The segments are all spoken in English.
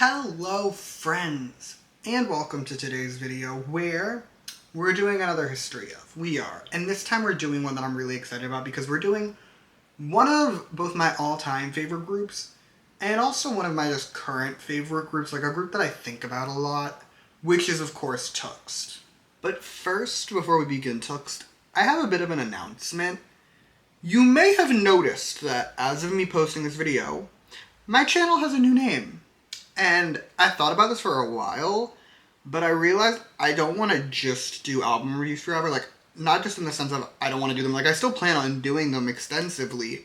Hello friends, and welcome to today's video where we're doing another history of. And this time we're doing one that I'm really excited about because we're doing one of both my all-time favorite groups and also one of my just current favorite groups, like a group that I think about a lot, which is of course TXT. But first, before we begin TXT, I have a bit of an announcement. You may have noticed that as of me posting this video, my channel has a new name. And I thought about this for a while, but I realized I don't want to just do album reviews forever. Like, not just in the sense of I don't want to do them. Like, I still plan on doing them extensively,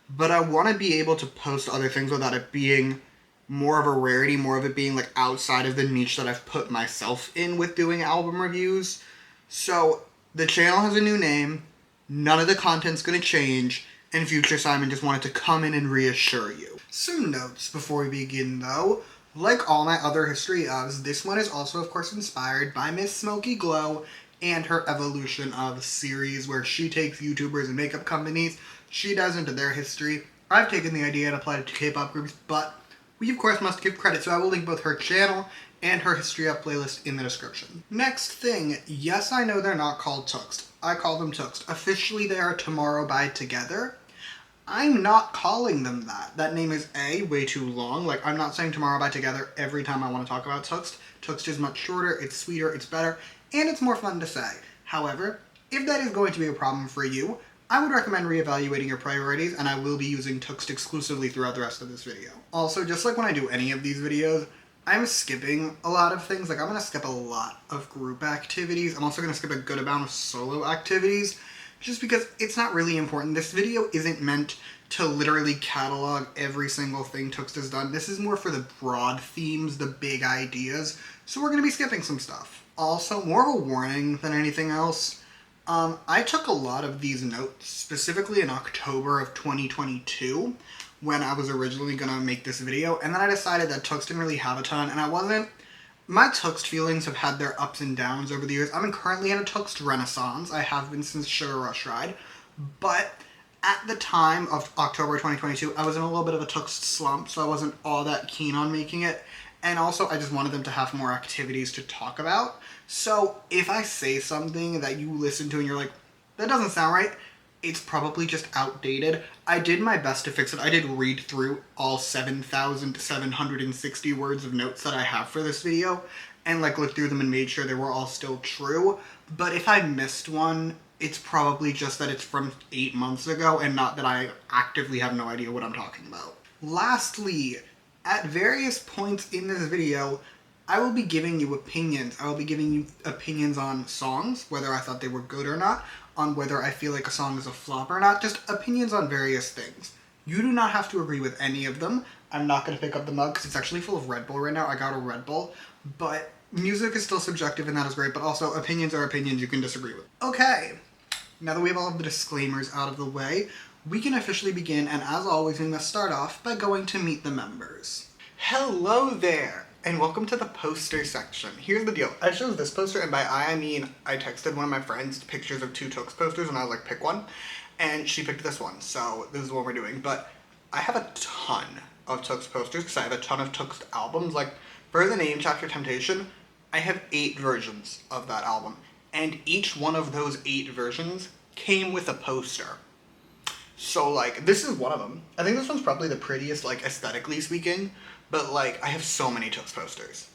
but I want to be able to post other things without it being more of a rarity, more of it being, like, outside of the niche that I've put myself in with doing album reviews. So, the channel has a new name, none of the content's going to change, and Future Simon just wanted to come in and reassure you. Some notes before we begin, though. Like all my other history ofs, this one is also, of course, inspired by Miss Smoky Glow and her evolution of series where she takes YouTubers and makeup companies, she dives into their history. I've taken the idea and applied it to K-pop groups, but we, of course, must give credit, so I will link both her channel and her History of playlist in the description. Next thing, yes, I know they're not called TXT. I call them TXT. Officially, they are Tomorrow by Together. I'm not calling them that. That name is A, way too long. Like, I'm not saying Tomorrow by Together every time I want to talk about TXT. TXT is much shorter, it's sweeter, it's better, and it's more fun to say. However, if that is going to be a problem for you, I would recommend reevaluating your priorities, and I will be using TXT exclusively throughout the rest of this video. Also, just like when I do any of these videos, I'm skipping a lot of things. Like, I'm going to skip a lot of group activities. I'm also going to skip a good amount of solo activities, just because it's not really important. This video isn't meant to literally catalog every single thing TXT has done. This is more for the broad themes, the big ideas, so we're going to be skipping some stuff. Also, more of a warning than anything else, I took a lot of these notes, specifically in October of 2022, when I was originally going to make this video, and then I decided that TXT didn't really have a ton, and I wasn't. My TXT feelings have had their ups and downs over the years. I'm currently in a TXT renaissance. I have been since Sugar Rush Ride. But at the time of October 2022, I was in a little bit of a TXT slump, so I wasn't all that keen on making it. And also, I just wanted them to have more activities to talk about. So if I say something that you listen to and you're like, that doesn't sound right, it's probably just outdated. I did my best to fix it. I did read through all 7,760 words of notes that I have for this video and like looked through them and made sure they were all still true. But if I missed one, it's probably just that it's from 8 months ago and not that I actively have no idea what I'm talking about. Lastly, at various points in this video, I will be giving you opinions. I will be giving you opinions on songs, whether I thought they were good or not, on whether I feel like a song is a flop or not, just opinions on various things. You do not have to agree with any of them. I'm not going to pick up the mug because it's actually full of Red Bull right now. I got a Red Bull, but music is still subjective and that is great, but also opinions are opinions you can disagree with. Okay, now that we have all of the disclaimers out of the way, we can officially begin, and as always, we must start off by going to meet the members. Hello there! And welcome to the poster section. Here's the deal. I chose this poster, and by I mean I texted one of my friends pictures of 2 TXT posters, and I was like, pick one. And she picked this one, so this is what we're doing. But I have a ton of TXT posters, because I have a ton of TXT albums. Like, for the Name Chapter Temptation, I have 8 versions of that album. And each one of those 8 versions came with a poster. So, like, this is one of them. I think this one's probably the prettiest, like, aesthetically speaking. But, like, I have so many TXT posters.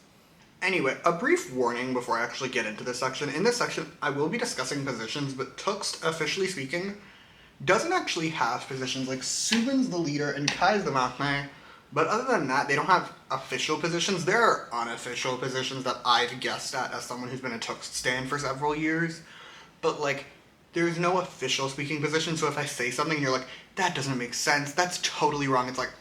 Anyway, a brief warning before I actually get into this section. In this section, I will be discussing positions, but TXT, officially speaking, doesn't actually have positions. Like, Subin's the leader and Kai's the maknae. But other than that, they don't have official positions. There are unofficial positions that I've guessed at as someone who's been a TXT stan for several years. But, like, there's no official speaking position, so if I say something and you're like, that doesn't make sense, that's totally wrong. It's like,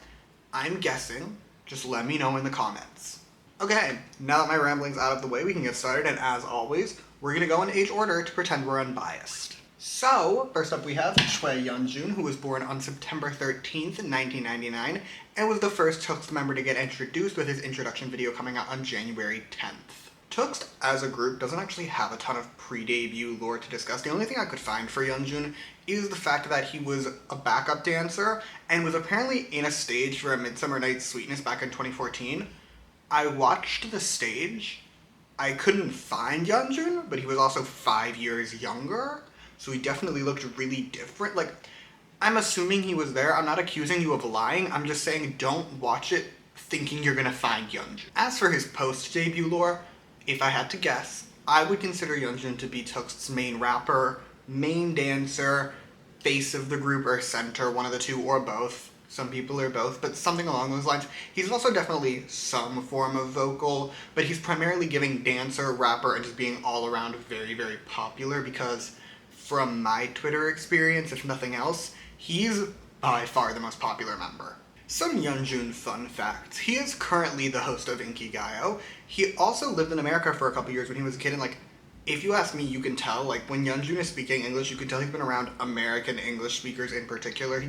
I'm guessing. Just let me know in the comments. Okay, now that my rambling's out of the way, we can get started, and as always, we're gonna go in age order to pretend we're unbiased. So, first up we have Choi Yeonjun, who was born on September 13th, 1999, and was the first TXT member to get introduced with his introduction video coming out on January 10th. TXT, as a group, doesn't actually have a ton of pre-debut lore to discuss. The only thing I could find for Yeonjun is the fact that he was a backup dancer and was apparently in a stage for A Midsummer Night's Sweetness back in 2014. I watched the stage. I couldn't find Yeonjun, but he was also 5 years younger, so he definitely looked really different. Like, I'm assuming he was there. I'm not accusing you of lying. I'm just saying don't watch it thinking you're gonna find Yeonjun. As for his post-debut lore, if I had to guess, I would consider Yeonjun to be TXT's main rapper, main dancer, face of the group, or center, one of the two, or both. Some people are both, but something along those lines. He's also definitely some form of vocal, but he's primarily giving dancer, rapper, and just being all around very, very popular because from my Twitter experience, if nothing else, he's by far the most popular member. Some Yeonjun fun facts. He is currently the host of Inkigayo. He also lived in America for a couple years when he was a kid, and like, if you ask me, you can tell, like, when Yeonjun is speaking English, you can tell he's been around American English speakers in particular.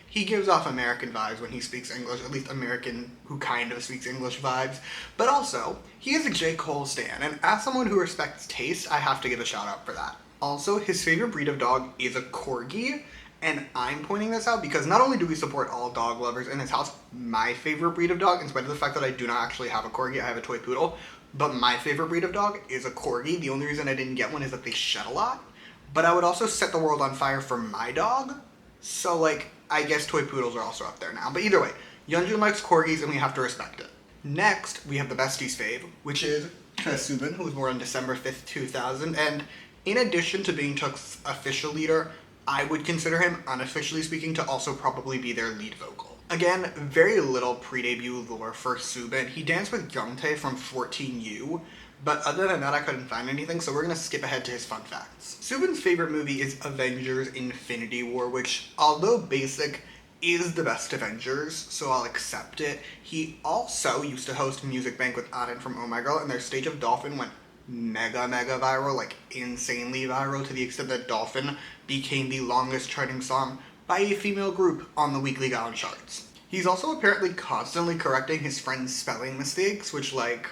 He gives off American vibes when he speaks English, at least American who kind of speaks English vibes. But also, he is a J. Cole stan, and as someone who respects taste, I have to give a shout out for that. Also, his favorite breed of dog is a Corgi, and I'm pointing this out because not only do we support all dog lovers in this house, my favorite breed of dog, in spite of the fact that I do not actually have a Corgi, I have a toy poodle, but my favorite breed of dog is a Corgi. The only reason I didn't get one is that they shed a lot, but I would also set the world on fire for my dog, so like, I guess toy poodles are also up there now. But either way, Yeonjun likes Corgis and we have to respect it. Next, we have the besties fave, which is Subin, who was born on December 5th, 2000, and in addition to being TXT's official leader, I would consider him, unofficially speaking, to also probably be their lead vocal. Again, very little pre-debut lore for Subin. He danced with Youngtae from 14U, but other than that I couldn't find anything, so we're gonna skip ahead to his fun facts. Subin's favorite movie is Avengers Infinity War, which, although basic, is the best Avengers, so I'll accept it. He also used to host Music Bank with Arin from Oh My Girl, and their Stage of Dolphin went mega viral, like insanely viral, to the extent that Dolphin became the longest charting song by a female group on the Weekly Gaon charts. He's also apparently constantly correcting his friends' spelling mistakes, which, like,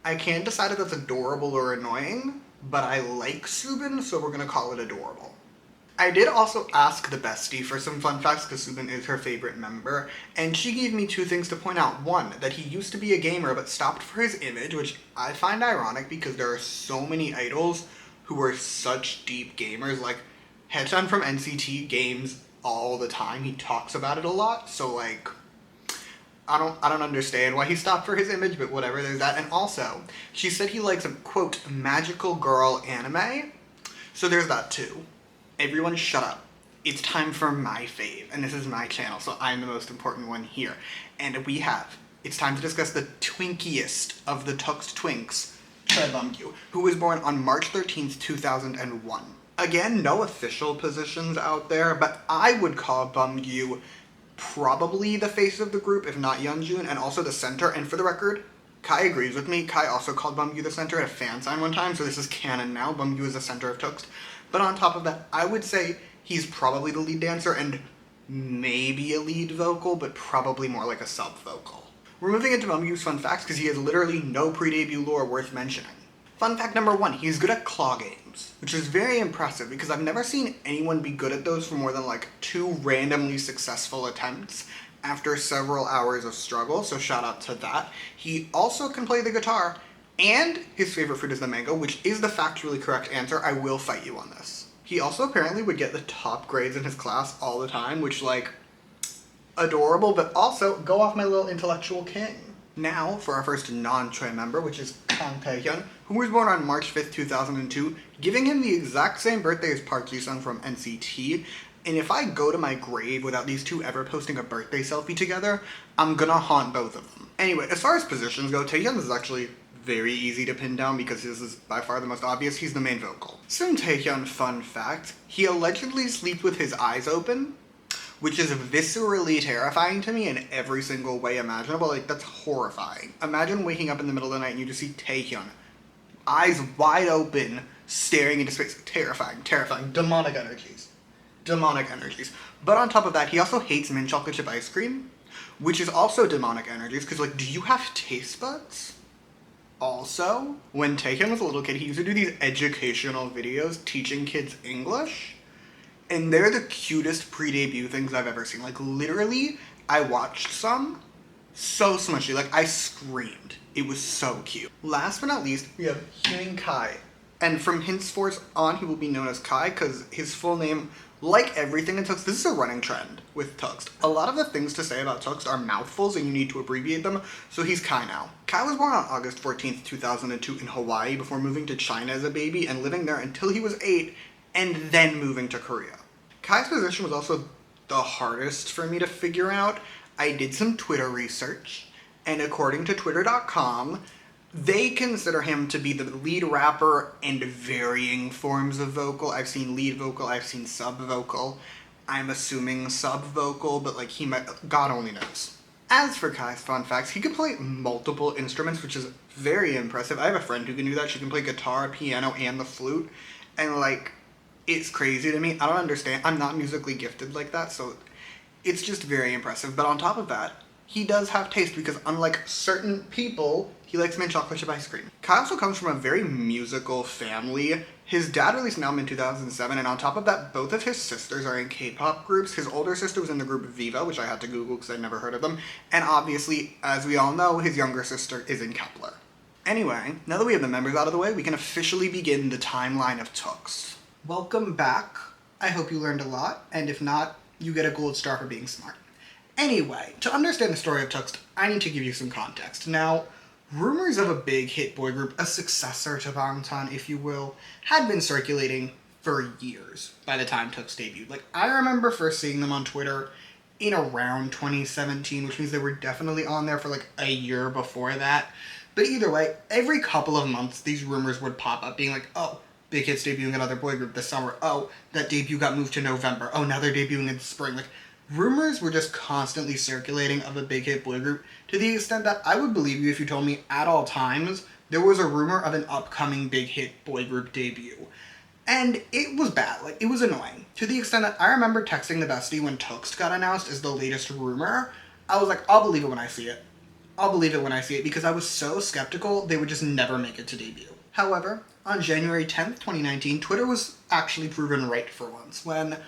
I can't decide if that's adorable or annoying, but I like Subin, so we're gonna call it adorable. I did also ask the bestie for some fun facts because Subin is her favorite member, and she gave me two things to point out. One, that he used to be a gamer but stopped for his image, which I find ironic because there are so many idols who are such deep gamers. Like, Haechan from NCT games all the time. He talks about it a lot, so like, I don't understand why he stopped for his image, but whatever, there's that. And also, she said he likes a, quote, magical girl anime, so there's that too. Everyone shut up. It's time for my fave, and this is my channel, so I'm the most important one here. And it's time to discuss the twinkiest of the TXT twinks, Choi Bum-gyu, who was born on March 13th, 2001. Again, no official positions out there, but I would call Bum-gyu probably the face of the group, if not Yeonjun, and also the center. And for the record, Kai agrees with me. Kai also called Bum-gyu the center at a fan sign one time, so this is canon now. Bum-gyu is the center of TXT. But on top of that, I would say he's probably the lead dancer and maybe a lead vocal, but probably more like a sub-vocal. We're moving into Bum-gyu's fun facts because he has literally no pre-debut lore worth mentioning. Fun fact number one, he's good at claw games, which is very impressive because I've never seen anyone be good at those for more than like 2 randomly successful attempts after several hours of struggle, so shout out to that. He also can play the guitar, and his favorite fruit is the mango, which is the factually correct answer. I will fight you on this. He also apparently would get the top grades in his class all the time, which, like, adorable, but also go off my little intellectual king. Now, for our first non-Choi member, which is Kang Taehyun, who was born on March 5th, 2002, giving him the exact same birthday as Park Ji-sung from NCT. And if I go to my grave without these two ever posting a birthday selfie together, I'm gonna haunt both of them. Anyway, as far as positions go, Taehyun is actually very easy to pin down because this is by far the most obvious. He's the main vocal. Some Taehyun fun fact, he allegedly sleeps with his eyes open, which is viscerally terrifying to me in every single way imaginable. Like, that's horrifying. Imagine waking up in the middle of the night and you just see Taehyun, eyes wide open, staring into space. Terrifying, terrifying. Demonic energies. Demonic energies. But on top of that, he also hates mint chocolate chip ice cream, which is also demonic energies, because, like, do you have taste buds? Also, when Taehyun was a little kid, he used to do these educational videos teaching kids English, and they're the cutest pre-debut things I've ever seen. Like, literally, I watched some, So smushy, like I screamed. It was so cute. Last but not least, we have Hyun Kai. And from henceforth on, he will be known as Kai because his full name, like everything in Tux, this is a running trend with Tux. A lot of the things to say about Tux are mouthfuls and you need to abbreviate them, so he's Kai now. Kai was born on August 14th, 2002 in Hawaii before moving to China as a baby and living there until he was 8 and then moving to Korea. Kai's position was also the hardest for me to figure out. I did some Twitter research, and according to Twitter.com, they consider him to be the lead rapper and varying forms of vocal. I've seen lead vocal, I've seen sub vocal. I'm assuming sub vocal, but like he might, God only knows. As for Kai's fun facts, he can play multiple instruments, which is very impressive. I have a friend who can do that. She can play guitar, piano, and the flute, and like, it's crazy to me. I don't understand. I'm not musically gifted like that, so it's just very impressive. But on top of that, he does have taste because unlike certain people, he likes mint chocolate chip ice cream. Kai also comes from a very musical family. His dad released an album in 2007, and on top of that, both of his sisters are in K-pop groups. His older sister was in the group Viva, which I had to Google because I'd never heard of them. And obviously, as we all know, his younger sister is in Kepler. Anyway, now that we have the members out of the way, we can officially begin the timeline of Tux. Welcome back. I hope you learned a lot, and if not, you get a gold star for being smart. Anyway, to understand the story of Tux, I need to give you some context. Now, rumors of a big hit boy group, a successor to Bangtan, if you will, had been circulating for years by the time Tux debuted. Like, I remember first seeing them on Twitter in around 2017, which means they were definitely on there for like a year before that. But either way, every couple of months, these rumors would pop up being like, oh, Big Hit's debuting another boy group this summer. Oh, that debut got moved to November. Oh, now they're debuting in spring. Like, rumors were just constantly circulating of a big hit boy group to the extent that I would believe you if you told me at all times there was a rumor of an upcoming big hit boy group debut. And it was bad. Like, it was annoying. To the extent that I remember texting the bestie when Tux got announced as the latest rumor. I was like, I'll believe it when I see it. I'll believe it when I see it because I was so skeptical they would just never make it to debut. However, on January 10th, 2019, Twitter was actually proven right for once. When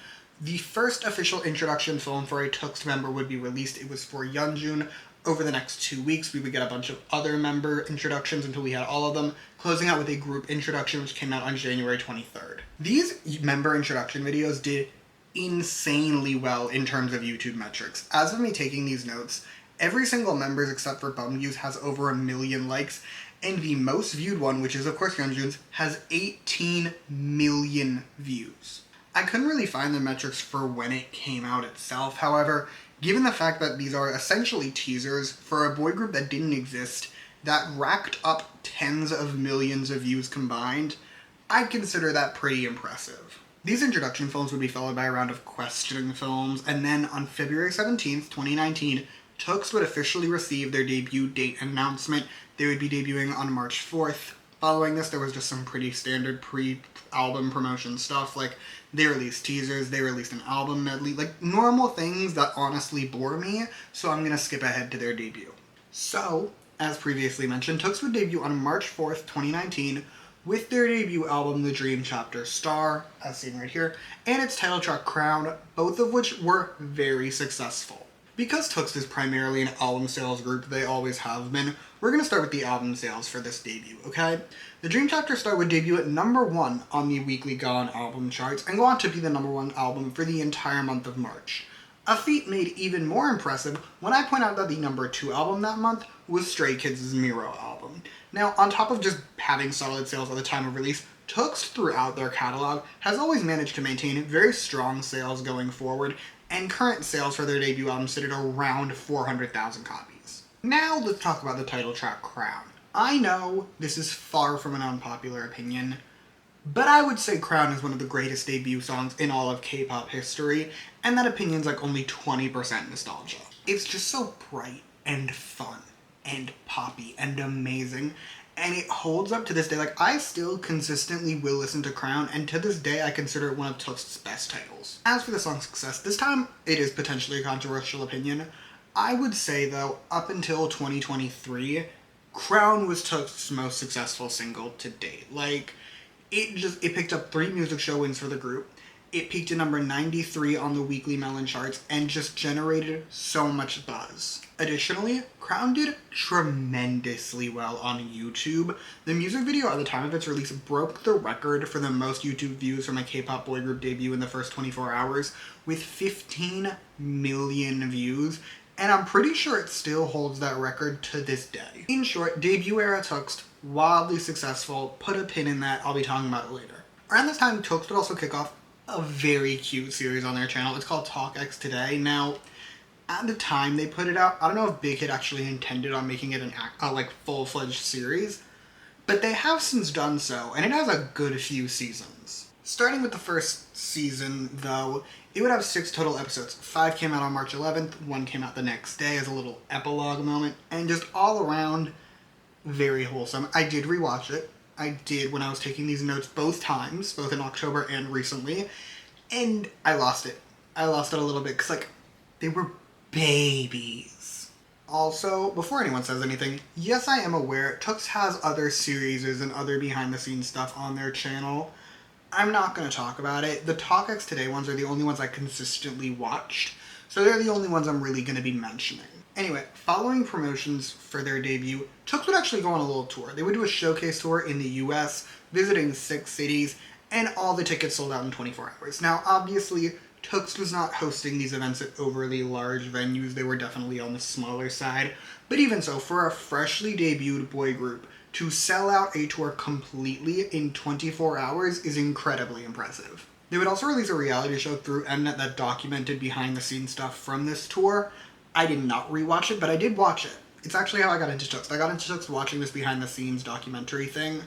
the first official introduction film for a Tux member would be released, it was for Yeonjun. Over the next 2 weeks, we would get a bunch of other member introductions until we had all of them, closing out with a group introduction which came out on January 23rd. These member introduction videos did insanely well in terms of YouTube metrics. As of me taking these notes, every single members except for Bumviews has over 1 million likes, and the most viewed one, which is of course Yeonjun's, has 18 million views. I couldn't really find the metrics for when it came out itself, however, given the fact that these are essentially teasers for a boy group that didn't exist, that racked up tens of millions of views combined, I'd consider that pretty impressive. These introduction films would be followed by a round of questioning films, and then on February 17th, 2019, Tux would officially receive their debut date announcement. They would be debuting on March 4th. Following this, there was just some pretty standard pre-album promotion stuff, like they released teasers, they released an album medley, like normal things that honestly bore me, so I'm gonna skip ahead to their debut. So, as previously mentioned, Tux would debut on March 4th, 2019, with their debut album, The Dream Chapter Star, as seen right here, and its title track, Crown, both of which were very successful. Because Tux is primarily an album sales group, they always have been, we're going to start with the album sales for this debut, okay? The Dream Chapter Star would debut at #1 on the Weekly Gone album charts and go on to be the #1 album for the entire month of March. A feat made even more impressive when I point out that the #2 album that month was Stray Kids' Miro album. Now, on top of just having solid sales at the time of release, Tux throughout their catalog has always managed to maintain very strong sales going forward, and current sales for their debut album sit at around 400,000 copies. Now let's talk about the title track, Crown. I know this is far from an unpopular opinion, but I would say Crown is one of the greatest debut songs in all of K-pop history, and that opinion's like only 20% nostalgia. It's just so bright and fun and poppy and amazing, and it holds up to this day. Like, I still consistently will listen to Crown, and to this day I consider it one of Tux's best titles. As for the song's success, this time it is potentially a controversial opinion. I would say, though, up until 2023, Crown was Tux's most successful single to date. Like, it picked up 3 music show wins for the group. It peaked at number 93 on the Weekly Melon charts and just generated so much buzz. Additionally, Crown did tremendously well on YouTube. The music video at the time of its release broke the record for the most YouTube views from a K-pop boy group debut in the first 24 hours with 15 million views, and I'm pretty sure it still holds that record to this day. In short, debut era TXT, wildly successful. Put a pin in that, I'll be talking about it later. Around this time, TXT would also kick off a very cute series on their channel. It's called TXT Today. Now, at the time they put it out, I don't know if Big Hit actually intended on making it a like full-fledged series, but they have since done so, and it has a good few seasons. Starting with the first season, though, it would have 6 total episodes. 5 came out on March 11th, 1 came out the next day as a little epilogue moment, and just all around very wholesome. I did rewatch it. I did when I was taking these notes both times, both in October and recently, and I lost it. I lost it a little bit because, like, they were babies. Also, before anyone says anything, yes, I am aware TXT has other series and other behind-the-scenes stuff on their channel. I'm not going to talk about it. The TXT Today ones are the only ones I consistently watched, so they're the only ones I'm really going to be mentioning. Anyway, following promotions for their debut, TXT would actually go on a little tour. They would do a showcase tour in the US, visiting 6 cities, and all the tickets sold out in 24 hours. Now, obviously, TXT was not hosting these events at overly large venues. They were definitely on the smaller side. But even so, for a freshly debuted boy group, to sell out a tour completely in 24 hours is incredibly impressive. They would also release a reality show through Mnet that documented behind-the-scenes stuff from this tour. I did not rewatch it, but I did watch it. It's actually how I got into TXT. I got into TXT watching this behind-the-scenes documentary thing,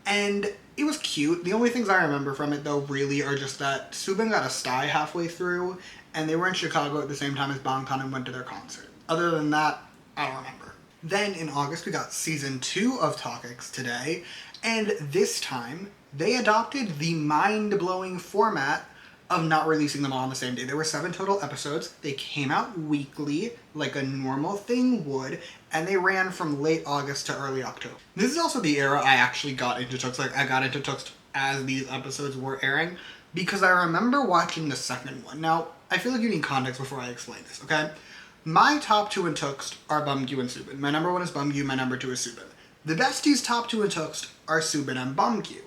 and it was cute. The only things I remember from it, though, really are just that Subin got a sty halfway through, and they were in Chicago at the same time as Bangtan and went to their concert. Other than that, I don't remember. Then, in August, we got Season 2 of TXT Today, and this time, they adopted the mind-blowing format of not releasing them all on the same day. There were 7 total episodes. They came out weekly, like a normal thing would, and they ran from late August to early October. This is also the era I actually got into TXT. Like, I got into TXT as these episodes were airing, because I remember watching the second one. Now, I feel like you need context before I explain this, okay? My top 2 in TXT are Bumgyu and Subin. My number 1 is Bumgyu, my number 2 is Subin. The besties' top 2 in TXT are Subin and Bumgyu.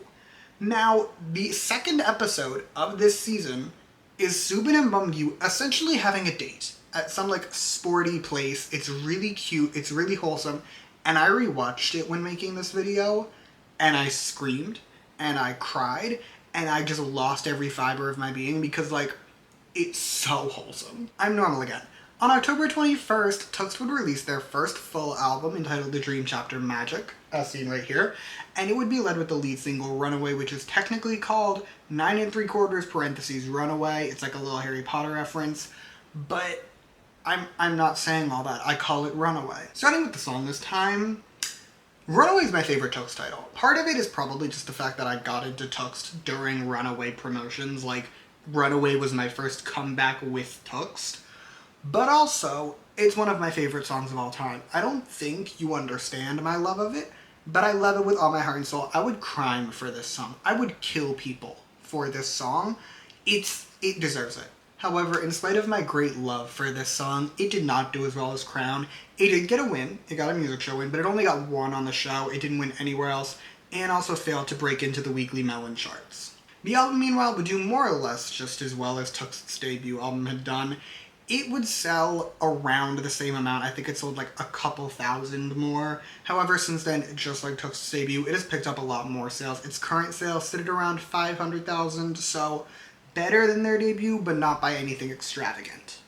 Now, the second episode of this season is Subin and Bumgyu essentially having a date at some, like, sporty place. It's really cute, it's really wholesome, and I rewatched it when making this video, and I screamed, and I cried, and I just lost every fiber of my being because, like, it's so wholesome. I'm normal again. On October 21st, TXT would release their first full album entitled The Dream Chapter Magic, as seen right here, and it would be led with the lead single Runaway, which is technically called 9 3/4 parentheses Runaway. It's like a little Harry Potter reference, but I'm not saying all that. I call it Runaway. Starting with the song this time, Runaway is my favorite TXT title. Part of it is probably just the fact that I got into TXT during Runaway promotions. Like, Runaway was my first comeback with TXT. But also, it's one of my favorite songs of all time. I don't think you understand my love of it, but I love it with all my heart and soul. I would crime for this song. I would kill people for this song. It deserves it. However, in spite of my great love for this song, it did not do as well as Crown. It did get a win. It got a music show win, but it only got 1 on the show. It didn't win anywhere else, and also failed to break into the Weekly Melon charts. The album, meanwhile, would do more or less just as well as TXT's debut album had done. It would sell around the same amount. I think it sold like a couple thousand more. However, since then, just like TXT's debut, it has picked up a lot more sales. Its current sales sit at around 500,000, so better than their debut, but not by anything extravagant.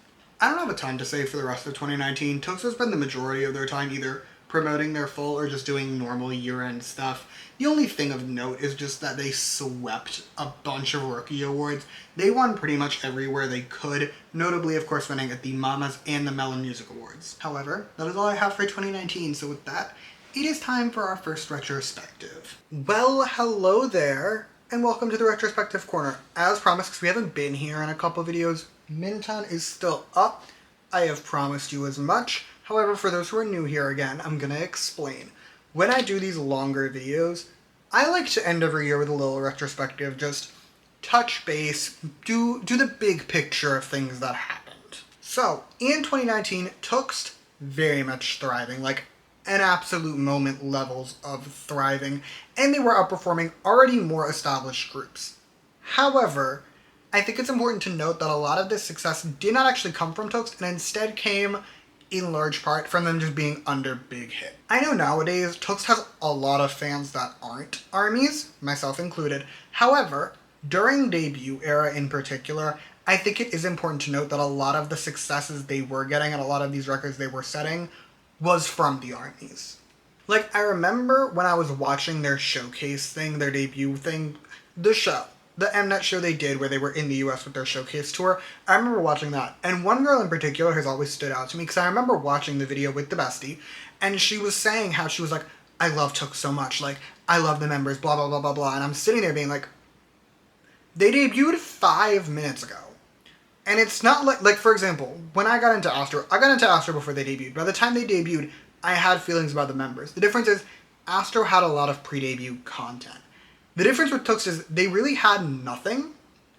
I don't have a ton to say for the rest of 2019. TXT has spent the majority of their time either promoting their full or just doing normal year-end stuff. The only thing of note is just that they swept a bunch of rookie awards. They won pretty much everywhere they could, notably, of course, winning at the Mamas and the Melon Music Awards. However, that is all I have for 2019, so with that, it is time for our first retrospective. Well, hello there, and welcome to the Retrospective Corner. As promised, because we haven't been here in a couple videos, Minton is still up. I have promised you as much. However, for those who are new here again, I'm gonna explain. When I do these longer videos, I like to end every year with a little retrospective, just touch base, do the big picture of things that happened. So, in 2019, TXT very much thriving, like an absolute moment levels of thriving, and they were outperforming already more established groups. However, I think it's important to note that a lot of this success did not actually come from TXT and instead came in large part from them just being under big hit. I know nowadays TXT has a lot of fans that aren't ARMYs, myself included. However, during debut era in particular, I think it is important to note that a lot of the successes they were getting and a lot of these records they were setting was from the ARMYs. Like, I remember when I was watching their showcase thing, their debut thing, the Mnet show they did where they were in the US with their showcase tour. I remember watching that. And one girl in particular has always stood out to me because I remember watching the video with the bestie and she was saying how she was like, I love TXT so much. Like, I love the members, blah, blah, blah, blah, blah. And I'm sitting there being like, they debuted 5 minutes ago. And it's not like for example, when I got into Astro before they debuted. By the time they debuted, I had feelings about the members. The difference is, Astro had a lot of pre-debut content. The difference with TXT is they really had nothing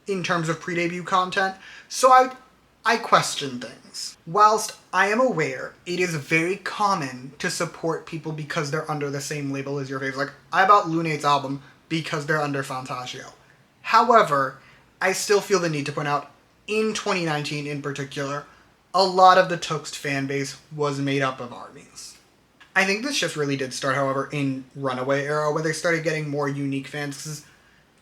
in terms of pre-debut content, so I question things. Whilst I am aware it is very common to support people because they're under the same label as your faves. Like, I bought Lunate's album because they're under Fantasio. However, I still feel the need to point out, in 2019 in particular, a lot of the TXT fan base was made up of ARMYs. I think this shift really did start, however, in Runaway era, where they started getting more unique fans because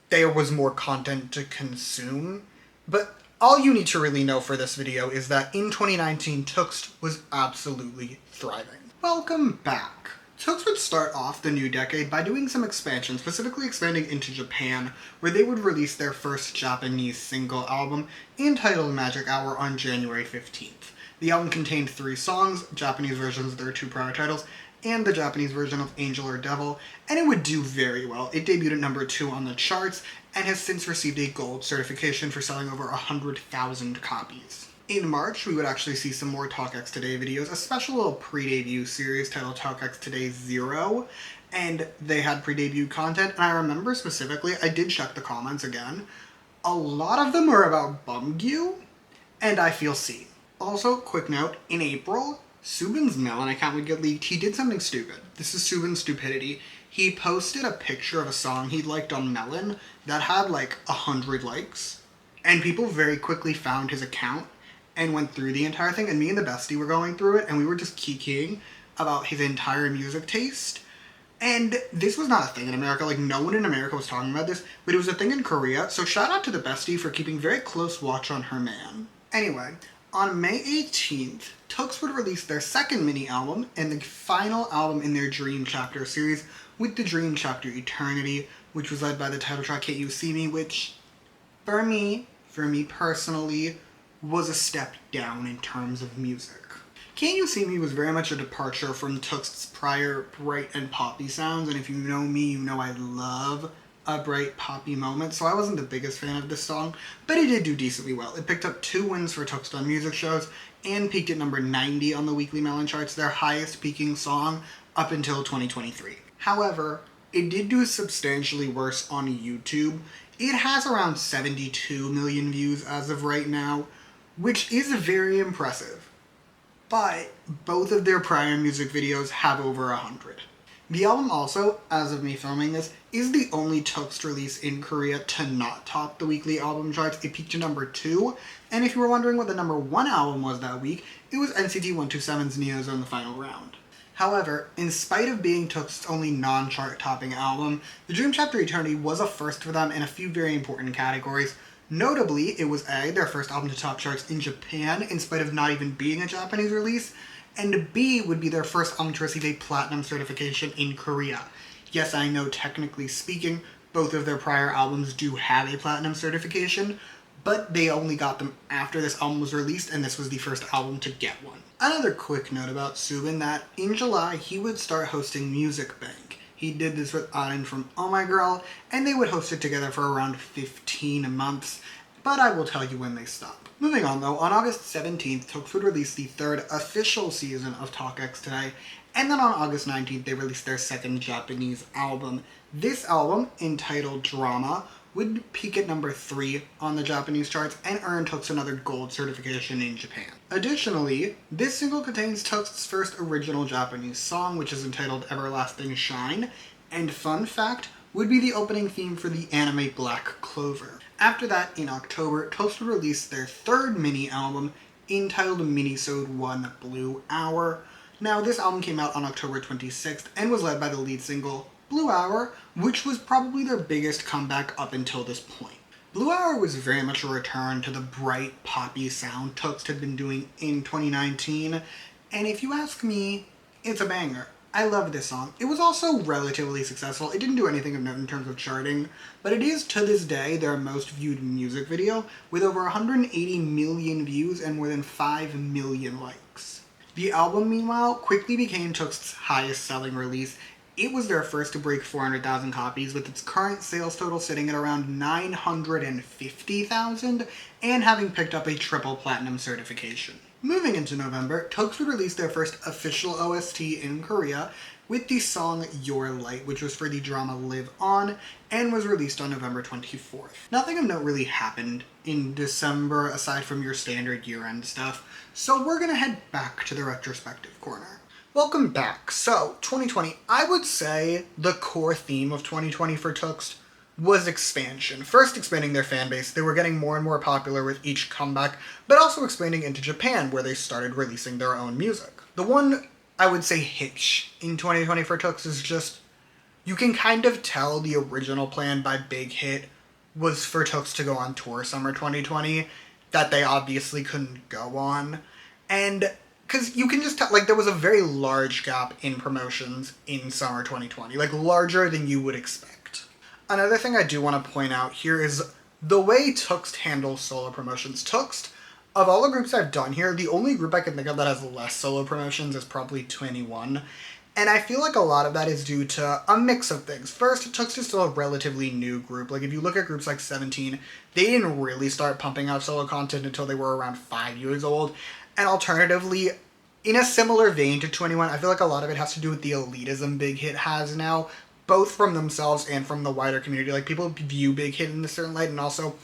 there was more content to consume. But all you need to really know for this video is that in 2019, TXT was absolutely thriving. Welcome back. TXT would start off the new decade by doing some expansion, specifically expanding into Japan, where they would release their first Japanese single album, entitled Magic Hour, on January 15th. The album contained 3 songs, Japanese versions of their 2 prior titles, and the Japanese version of Angel or Devil, and it would do very well. It debuted at number 2 on the charts, and has since received a gold certification for selling over 100,000 copies. In March, we would actually see some more TalkX Today videos, a special little pre-debut series titled TalkX Today 0, and they had pre-debut content, and I remember specifically, I did check the comments again, a lot of them were about Bumgyu, and I Feel Seen. Also, quick note, in April, Subin's Melon account would get leaked. He did something stupid. This is Subin's stupidity. He posted a picture of a song he'd liked on Melon that had like 100 likes, and people very quickly found his account and went through the entire thing, and me and the bestie were going through it, and we were just kikiing about his entire music taste. And this was not a thing in America, like no one in America was talking about this, but it was a thing in Korea, so shout out to the bestie for keeping very close watch on her man. Anyway, on May 18th, TXT would release their second mini-album and the final album in their Dream Chapter series, with the Dream Chapter Eternity, which was led by the title track Can't You See Me, which, for me personally, was a step down in terms of music. Can't You See Me was very much a departure from TXT's prior bright and poppy sounds, and if you know me, you know I love a bright poppy moment, so I wasn't the biggest fan of this song, but it did do decently well. It picked up 2 wins for TXT on music shows, and peaked at number 90 on the Weekly Melon charts, their highest peaking song up until 2023. However, it did do substantially worse on YouTube. It has around 72 million views as of right now, which is very impressive. But both of their prior music videos have over 100. The album also, as of me filming this, is the only TXT release in Korea to not top the weekly album charts. It peaked to number 2, and if you were wondering what the number 1 album was that week, it was NCT 127's Neozone The Final Round. However, in spite of being TXT's only non-chart topping album, the Dream Chapter Eternity was a first for them in a few very important categories. Notably, it was A, their first album to top charts in Japan, in spite of not even being a Japanese release, and B, would be their first album to receive a platinum certification in Korea. Yes, I know, technically speaking, both of their prior albums do have a platinum certification, but they only got them after this album was released, and this was the first album to get one. Another quick note about Subin, that in July, he would start hosting Music Bank. He did this with Arin from Oh My Girl, and they would host it together for around 15 months, but I will tell you when they stop. Moving on though, on August 17th, TXT would release the 3rd official season of TalkX Today, and then on August 19th, they released their second Japanese album. This album, entitled Drama, would peak at number 3 on the Japanese charts and earn TXT another gold certification in Japan. Additionally, this single contains TXT's first original Japanese song, which is entitled Everlasting Shine, and fun fact, would be the opening theme for the anime Black Clover. After that, in October, TXT would release their third mini-album, entitled Minisode 1 Blue Hour. Now, this album came out on October 26th and was led by the lead single, Blue Hour, which was probably their biggest comeback up until this point. Blue Hour was very much a return to the bright, poppy sound TXT had been doing in 2019, and if you ask me, it's a banger. I love this song. It was also relatively successful. It didn't do anything of note in terms of charting, but it is, to this day, their most viewed music video, with over 180 million views and more than 5 million likes. The album, meanwhile, quickly became TXT's highest selling release. It was their first to break 400,000 copies, with its current sales total sitting at around 950,000, and having picked up a triple platinum certification. Moving into November, TXT would release their first official OST in Korea with the song Your Light, which was for the drama Live On, and was released on November 24th. Nothing of note really happened in December aside from your standard year-end stuff, so we're gonna head back to the retrospective corner. Welcome back. So, 2020, I would say the core theme of 2020 for TXT was expansion. First, expanding their fan base. They were getting more and more popular with each comeback, but also expanding into Japan, where they started releasing their own music. The one, I would say, hitch in 2020 for TXT is just, you can kind of tell the original plan by Big Hit was for TXT to go on tour summer 2020, that they obviously couldn't go on. And because you can just tell, like, there was a very large gap in promotions in summer 2020, like, larger than you would expect. Another thing I do want to point out here is the way TXT handles solo promotions. TXT, of all the groups I've done here, the only group I can think of that has less solo promotions is probably 2NE1. And I feel like a lot of that is due to a mix of things. First, TXT is still a relatively new group. Like, if you look at groups like 17, they didn't really start pumping out solo content until they were around 5 years old. And alternatively, in a similar vein to 2NE1, I feel like a lot of it has to do with the elitism Big Hit has now, both from themselves and from the wider community. Like, people view Big Hit in a certain light, and also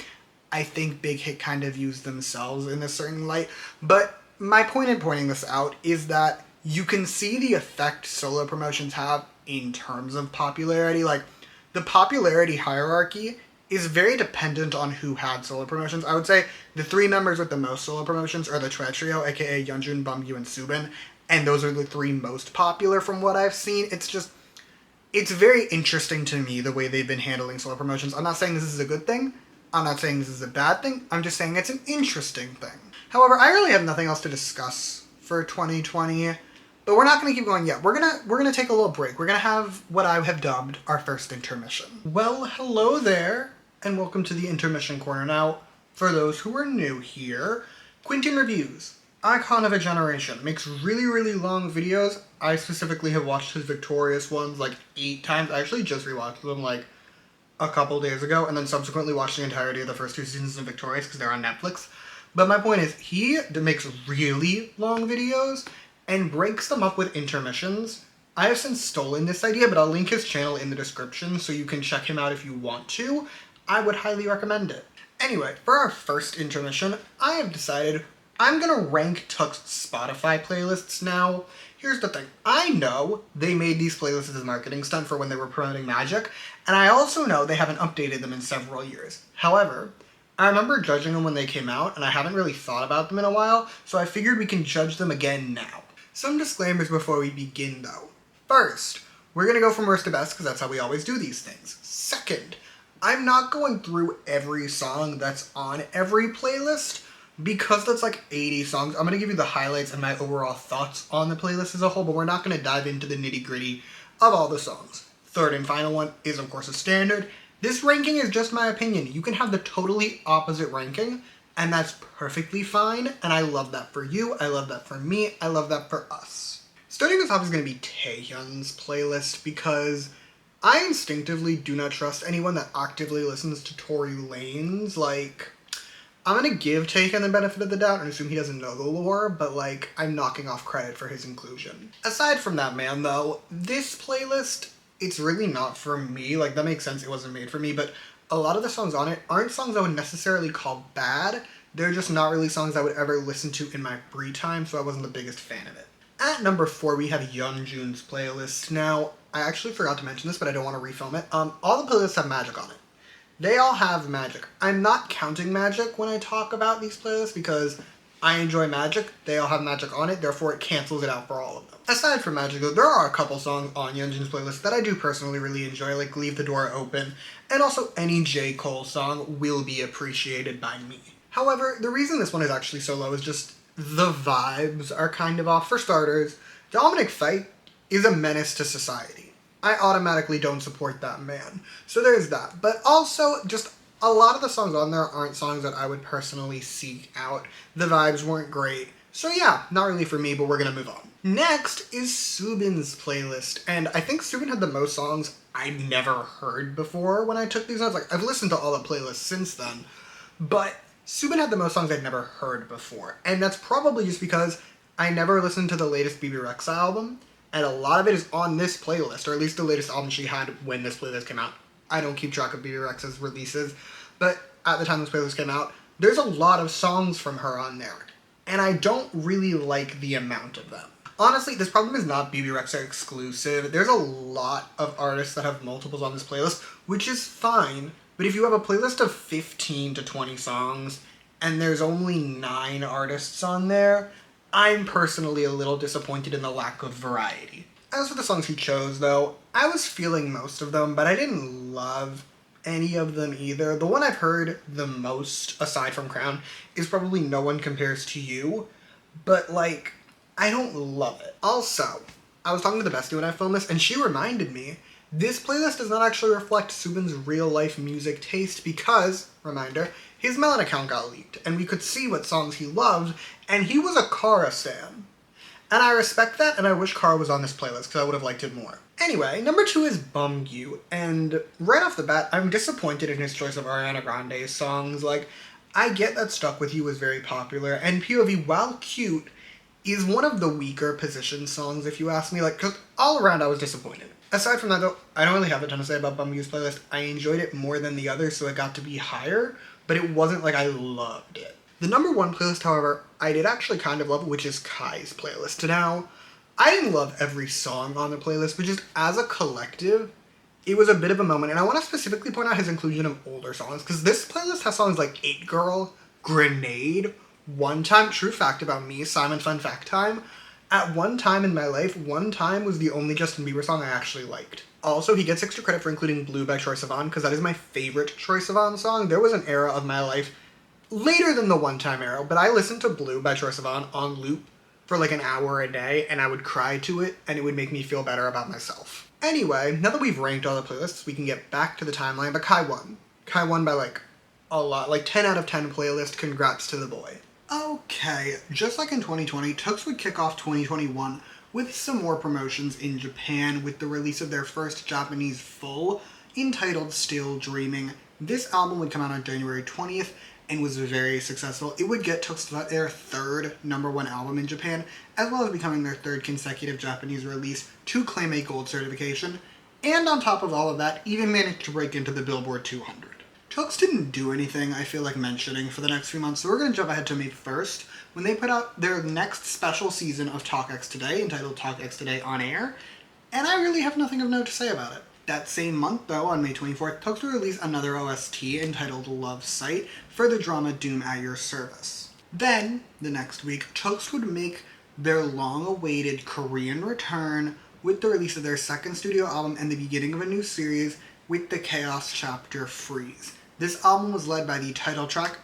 I think Big Hit kind of views themselves in a certain light. But my point in pointing this out is that you can see the effect solo promotions have in terms of popularity. Like, the popularity hierarchy is very dependent on who had solo promotions. I would say the 3 members with the most solo promotions are the Trio, aka Yeonjun, Bumgyu, and Subin, and those are the 3 most popular from what I've seen. It's very interesting to me the way they've been handling solo promotions. I'm not saying this is a good thing. I'm not saying this is a bad thing. I'm just saying it's an interesting thing. However, I really have nothing else to discuss for 2020, but we're not going to keep going yet. We're gonna take a little break. We're gonna have what I have dubbed our first intermission. Well, hello there, and welcome to the intermission corner. Now, for those who are new here, Quentin Reviews, icon of a generation, makes really, really long videos. I specifically have watched his Victorious ones like 8 times. I actually just rewatched them like a couple days ago, and then subsequently watched the entirety of the first 2 seasons of Victorious because they're on Netflix. But my point is, he makes really long videos and breaks them up with intermissions. I have since stolen this idea, but I'll link his channel in the description so you can check him out if you want to. I would highly recommend it. Anyway, for our first intermission, I have decided I'm gonna rank TXT's Spotify playlists now. Here's the thing. I know they made these playlists as a marketing stunt for when they were promoting Magic, and I also know they haven't updated them in several years. However, I remember judging them when they came out, and I haven't really thought about them in a while, so I figured we can judge them again now. Some disclaimers before we begin, though. First, we're gonna go from worst to best, because that's how we always do these things. Second, I'm not going through every song that's on every playlist, because that's like 80 songs. I'm going to give you the highlights and my overall thoughts on the playlist as a whole, but we're not going to dive into the nitty-gritty of all the songs. Third and final one is, of course, a standard. This ranking is just my opinion. You can have the totally opposite ranking, and that's perfectly fine, and I love that for you, I love that for me, I love that for us. Starting us off is going to be Taehyun's playlist, because I instinctively do not trust anyone that actively listens to Tory Lanez. Like, I'm gonna give Taehyun the benefit of the doubt and assume he doesn't know the lore, but like, I'm knocking off credit for his inclusion. Aside from that man though, this playlist, it's really not for me. Like, that makes sense, it wasn't made for me, but a lot of the songs on it aren't songs I would necessarily call bad. They're just not really songs I would ever listen to in my free time, so I wasn't the biggest fan of it. At number 4, we have Yeonjun's playlist. Now, I actually forgot to mention this, but I don't want to refilm it. All the playlists have magic on it. They all have magic. I'm not counting magic when I talk about these playlists because I enjoy magic. They all have magic on it, therefore it cancels it out for all of them. Aside from magic, though, there are a couple songs on Yeonjun's playlist that I do personally really enjoy, like Leave the Door Open, and also any J. Cole song will be appreciated by me. However, the reason this one is actually so low is just the vibes are kind of off. For starters, Dominic Fike is a menace to society. I automatically don't support that man. So there's that. But also, just a lot of the songs on there aren't songs that I would personally seek out. The vibes weren't great. So yeah, not really for me, but we're gonna move on. Next is Soobin's playlist. And I think Soobin had the most songs I'd never heard before when I took these notes. Like, I've listened to all the playlists since then. But Soobin had the most songs I'd never heard before. And that's probably just because I never listened to the latest BB Rexa album. And a lot of it is on this playlist, or at least the latest album she had when this playlist came out. I don't keep track of BB Rexa's releases, but at the time this playlist came out, there's a lot of songs from her on there. And I don't really like the amount of them. Honestly, this problem is not BB Rexa exclusive. There's a lot of artists that have multiples on this playlist, which is fine. But if you have a playlist of 15 to 20 songs, and there's only 9 artists on there, I'm personally a little disappointed in the lack of variety. As for the songs he chose, though, I was feeling most of them, but I didn't love any of them either. The one I've heard the most, aside from Crown, is probably No One Compares to You, but, like, I don't love it. Also, I was talking to the bestie when I filmed this, and she reminded me, this playlist does not actually reflect Soobin's real-life music taste because, reminder, his Melon account got leaked, and we could see what songs he loved, and he was a Kara stan. And I respect that, and I wish Kara was on this playlist, because I would have liked it more. Anyway, number 2 is Bumgyu, and right off the bat, I'm disappointed in his choice of Ariana Grande's songs. Like, I get that Stuck With You was very popular, and POV, while cute, is one of the weaker position songs, if you ask me. Like, because all around I was disappointed. Aside from that, though, I don't really have a ton to say about Bumgyu's playlist. I enjoyed it more than the others, so it got to be higher, but it wasn't like I loved it. The number 1 playlist, however, I did actually kind of love, which is Kai's playlist. Now, I didn't love every song on the playlist, but just as a collective, it was a bit of a moment, and I want to specifically point out his inclusion of older songs, because this playlist has songs like 8 Girl, Grenade, One Time, True Fact About Me, Simon Fun Fact Time. At one time in my life, One Time was the only Justin Bieber song I actually liked. Also, he gets extra credit for including Blue by Troye Sivan, because that is my favorite Troye Sivan song. There was an era of my life, later than the One Time era, but I listened to Blue by Troye Sivan on loop for like an hour a day, and I would cry to it, and it would make me feel better about myself. Anyway, now that we've ranked all the playlists, we can get back to the timeline, but Kai won. Kai won by like a lot, like 10 out of 10 playlist, congrats to the boy. Okay, just like in 2020, Tux would kick off 2021 with some more promotions in Japan with the release of their first Japanese full, entitled Still Dreaming. This album would come out on January 20th and was very successful. It would get Tux their 3rd #1 album in Japan, as well as becoming their 3rd consecutive Japanese release to claim a gold certification, and on top of all of that, even managed to break into the Billboard 200. Tux didn't do anything I feel like mentioning for the next few months, so we're going to jump ahead to May 1st, when they put out their next special season of Talk X Today, entitled Talk X Today On Air, and I really have nothing of note to say about it. That same month, though, on May 24th, Tux would release another OST entitled Love Sight for the drama Doom at Your Service. Then, the next week, Tux would make their long-awaited Korean return with the release of their 2nd studio album and the beginning of a new series with the Chaos Chapter Freeze. This album was led by the title track,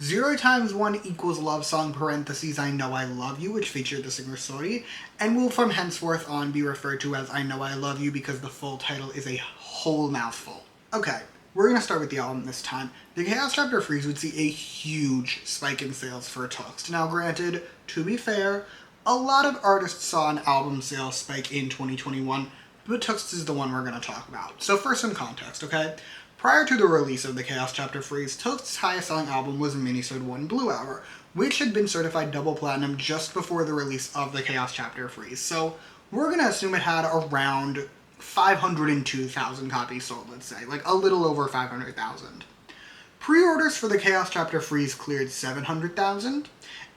0 times 1 equals love song parentheses I Know I Love You, which featured the singer Sori, and will from henceforth on be referred to as I Know I Love You because the full title is a whole mouthful. Okay, we're going to start with the album this time. The Chaos Chapter Freeze would see a huge spike in sales for Tux. Now granted, to be fair, a lot of artists saw an album sales spike in 2021, but Tux is the one we're going to talk about. So first some context, okay? Prior to the release of the Chaos Chapter Freeze, Tux's highest selling album was Minisode 1 Blue Hour, which had been certified double platinum just before the release of the Chaos Chapter Freeze. So we're going to assume it had around 502,000 copies sold, let's say. Like, a little over 500,000. Pre-orders for the Chaos Chapter Freeze cleared 700,000,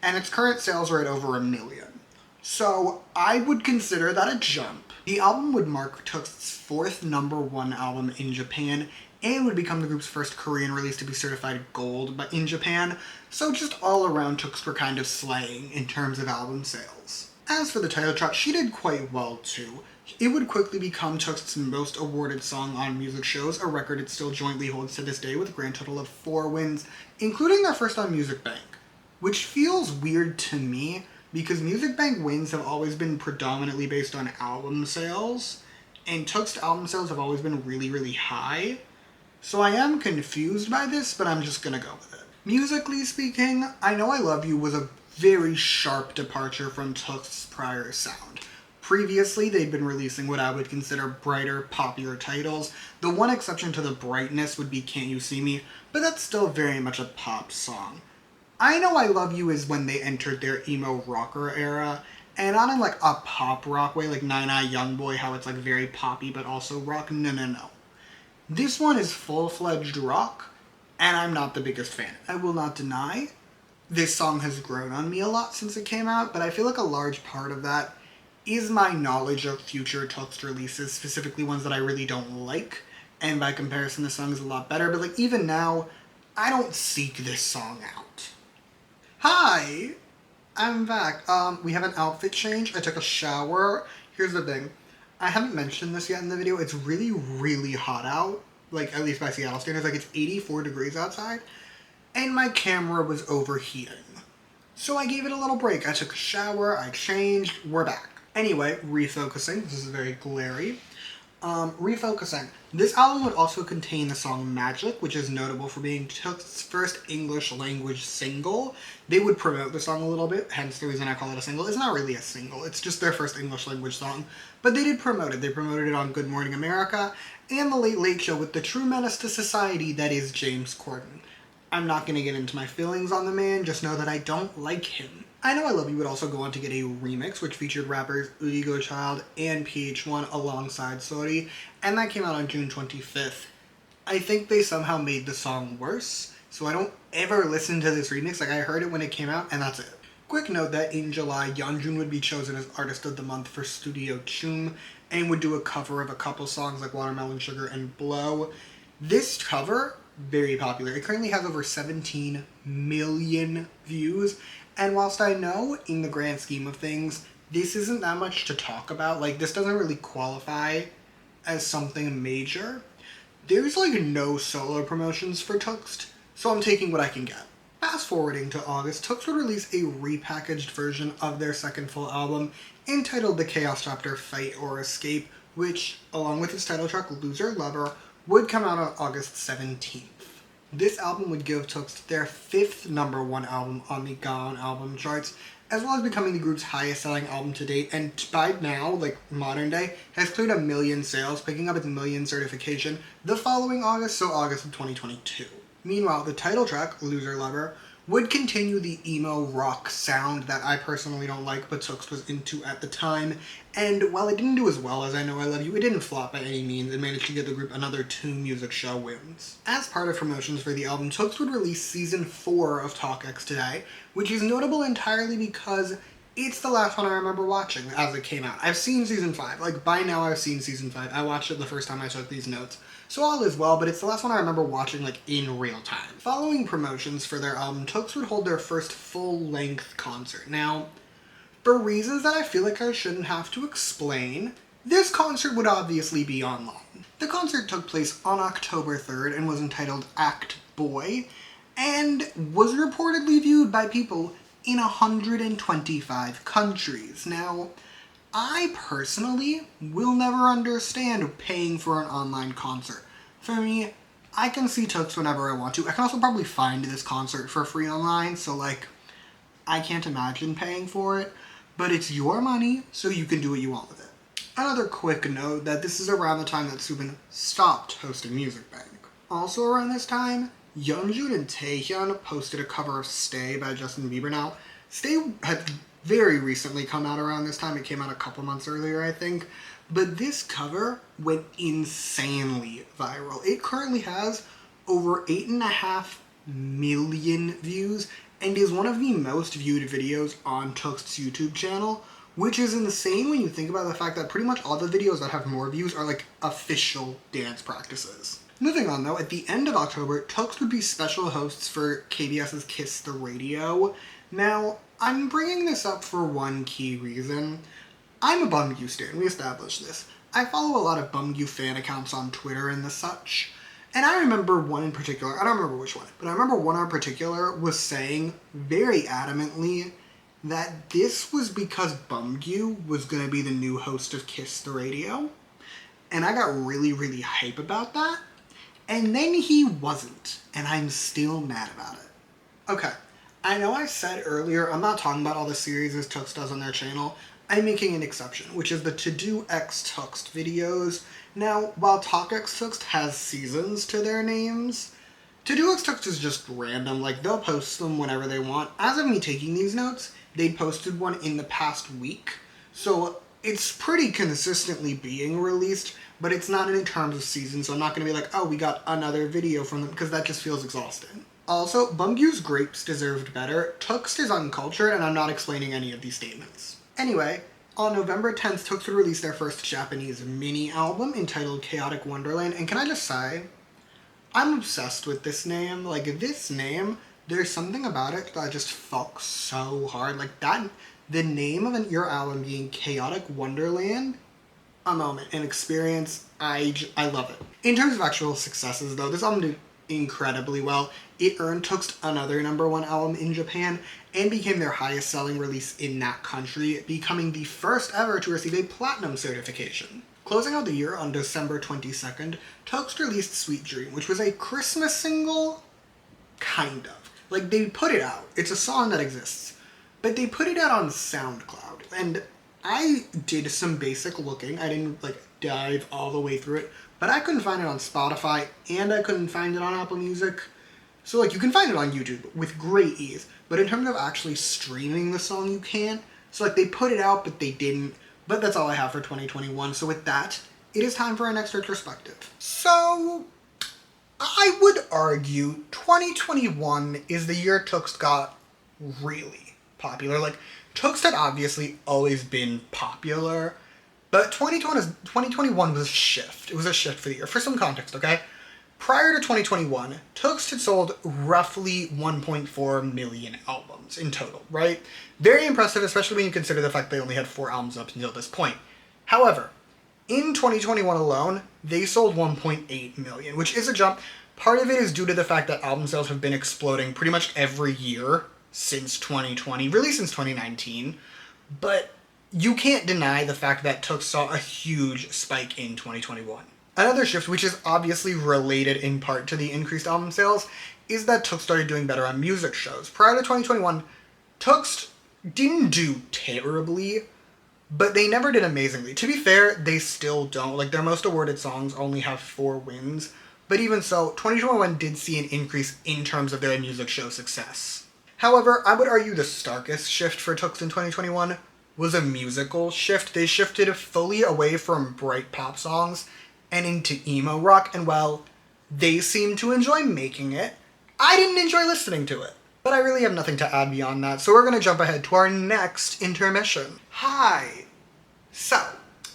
and its current sales are at over 1 million. So, I would consider that a jump. The album would mark TXT's 4th #1 album in Japan, and would become the group's first Korean release to be certified gold in Japan, so just all around TXT were kind of slaying in terms of album sales. As for the title track, she did quite well too. It would quickly become TXT's most awarded song on music shows, a record it still jointly holds to this day with a grand total of 4 wins, including their first on Music Bank. Which feels weird to me, because Music Bank wins have always been predominantly based on album sales, and TXT album sales have always been really, really high. So I am confused by this, but I'm just gonna go with it. Musically speaking, I Know I Love You was a very sharp departure from TXT's prior sound. Previously, they'd been releasing what I would consider brighter, poppier titles. The one exception to the brightness would be Can't You See Me, but that's still very much a pop song. I Know I Love You is when they entered their emo rocker era, and not in like a pop rock way, like Nine Eye Young Boy, how it's like very poppy but also rock. No. This one is full-fledged rock, and I'm not the biggest fan. I will not deny this song has grown on me a lot since it came out, but I feel like a large part of that is my knowledge of future TXT releases, specifically ones that I really don't like, and by comparison the song is a lot better, but like even now, I don't seek this song out. Hi! I'm back. We have an outfit change. I took a shower. Here's the thing. I haven't mentioned this yet in the video. It's really, really hot out. Like, at least by Seattle standards. Like, it's 84 degrees outside. And my camera was overheating. So I gave it a little break. I took a shower. I changed. We're back. Anyway, refocusing. This is very glary. Refocusing. This album would also contain the song Magic, which is notable for being TXT's first English language single. They would promote the song a little bit, hence the reason I call it a single. It's not really a single, it's just their first English language song. But they did promote it. They promoted it on Good Morning America and The Late Late Show with the true menace to society that is James Corden. I'm not going to get into my feelings on the man, just know that I don't like him. I Know I Love You would also go on to get a remix, which featured rappers Udigo Child and PH1 alongside Sori, and that came out on June 25th. I think they somehow made the song worse, so I don't ever listen to this remix. Like, I heard it when it came out, and that's it. Quick note that in July, Yeonjun would be chosen as Artist of the Month for Studio Chum, and would do a cover of a couple songs like Watermelon Sugar and Blow. This cover, very popular. It currently has over 17 million views, and whilst I know, in the grand scheme of things, this isn't that much to talk about, like, this doesn't really qualify as something major, there's, like, no solo promotions for TXT, so I'm taking what I can get. Fast forwarding to August, TXT would release a repackaged version of their second full album, entitled The Chaos Chapter Fight or Escape, which, along with its title track Loser Lover, would come out on August 17th. This album would give TXT their 5th #1 album on the Gaon album charts, as well as becoming the group's highest selling album to date, and by now, like modern day, has cleared 1 million sales, picking up its million certification the following August, so August of 2022. Meanwhile, the title track, Loser Lover, would continue the emo rock sound that I personally don't like, but TXT was into at the time, and while it didn't do as well as I Know I Love You, it didn't flop by any means and managed to give the group another 2 music show wins. As part of promotions for the album, TXT would release Season 4 of Talk X Today, which is notable entirely because it's the last one I remember watching as it came out. I've seen Season 5, like by now I've seen Season 5, I watched it the first time I took these notes. So all is well, but it's the last one I remember watching, like, in real time. Following promotions for their album, TXT would hold their first full-length concert. Now, for reasons that I feel like I shouldn't have to explain, this concert would obviously be online. The concert took place on October 3rd and was entitled Act Boy, and was reportedly viewed by people in 125 countries. Now, I personally will never understand paying for an online concert. For me, I can see TXT whenever I want to. I can also probably find this concert for free online, so like, I can't imagine paying for it, but it's your money, so you can do what you want with it. Another quick note that this is around the time that Soobin stopped hosting Music Bank. Also around this time, Yeonjun and Taehyun posted a cover of Stay by Justin Bieber. Now, Stay had very recently come out around this time. It came out a couple months earlier, I think. but this cover went insanely viral. It currently has over 8.5 million views and is one of the most viewed videos on Tuxt's YouTube channel, which is insane when you think about the fact that pretty much all the videos that have more views are like official dance practices. Moving on though, at the end of October, Tuxt would be special hosts for KBS's Kiss the Radio. Now, I'm bringing this up for one key reason. I'm a Bumgu stan, we established this. I follow a lot of Bumgu fan accounts on Twitter and the such. And I remember one in particular, I don't remember which one, but I remember one in particular was saying very adamantly that this was because Bumgu was going to be the new host of Kiss the Radio. And I got really, really hype about that. And then he wasn't, and I'm still mad about it. Okay, I know I said earlier, I'm not talking about all the series Tux does on their channel. I'm making an exception, which is the To Do X Tuxt videos. Now, while Talk X Tuxt has seasons to their names, To Do X Tuxt is just random. Like, they'll post them whenever they want. As of me taking these notes, they posted one in the past week. So it's pretty consistently being released, but it's not in terms of seasons, so I'm not going to be like, oh, we got another video from them, because that just feels exhausting. Also, Bumgu's grapes deserved better. Tuxt is uncultured, and I'm not explaining any of these statements. Anyway, on November 10th, Tuxt would release their first Japanese mini-album entitled Chaotic Wonderland, and can I just say, I'm obsessed with this name. Like, this name, there's something about it that just fucks so hard. Like, that, the name of your album being Chaotic Wonderland, a moment, an experience, I love it. In terms of actual successes, though, this album did incredibly well. It earned Tuxt another #1 album in Japan and became their highest selling release in that country, becoming the first ever to receive a platinum certification. Closing out the year on December 22nd, Tuxt released Sweet Dream, which was a Christmas single, kind of. Like, they put it out. It's a song that exists. But they put it out on SoundCloud, and I did some basic looking. I didn't, like, dive all the way through it, but I couldn't find it on Spotify, and I couldn't find it on Apple Music. So, like, you can find it on YouTube with great ease, but in terms of actually streaming the song, you can't. So, like, they put it out, but they didn't. But that's all I have for 2021. So with that, it is time for our next retrospective. So, I would argue 2021 is the year Tuxt got really popular. Like, Tuxt had obviously always been popular, but 2021 was a shift. It was a shift for the year. For some context, okay? Prior to 2021, Tuxt had sold roughly 1.4 million albums in total, right? Very impressive, especially when you consider the fact they only had 4 albums up until this point. However, in 2021 alone, they sold 1.8 million, which is a jump. Part of it is due to the fact that album sales have been exploding pretty much every year since 2020, really since 2019, but you can't deny the fact that Tuxt saw a huge spike in 2021. Another shift, which is obviously related in part to the increased album sales, is that Tuxt started doing better on music shows. Prior to 2021, Tuxt didn't do terribly, but they never did amazingly. To be fair, they still don't. Like, their most awarded songs only have 4 wins, but even so, 2021 did see an increase in terms of their music show success. However, I would argue the starkest shift for Tuxt in 2021 was a musical shift. They shifted fully away from bright pop songs and into emo rock, and while they seemed to enjoy making it, I didn't enjoy listening to it. But I really have nothing to add beyond that, so we're going to jump ahead to our next intermission. Hi! So,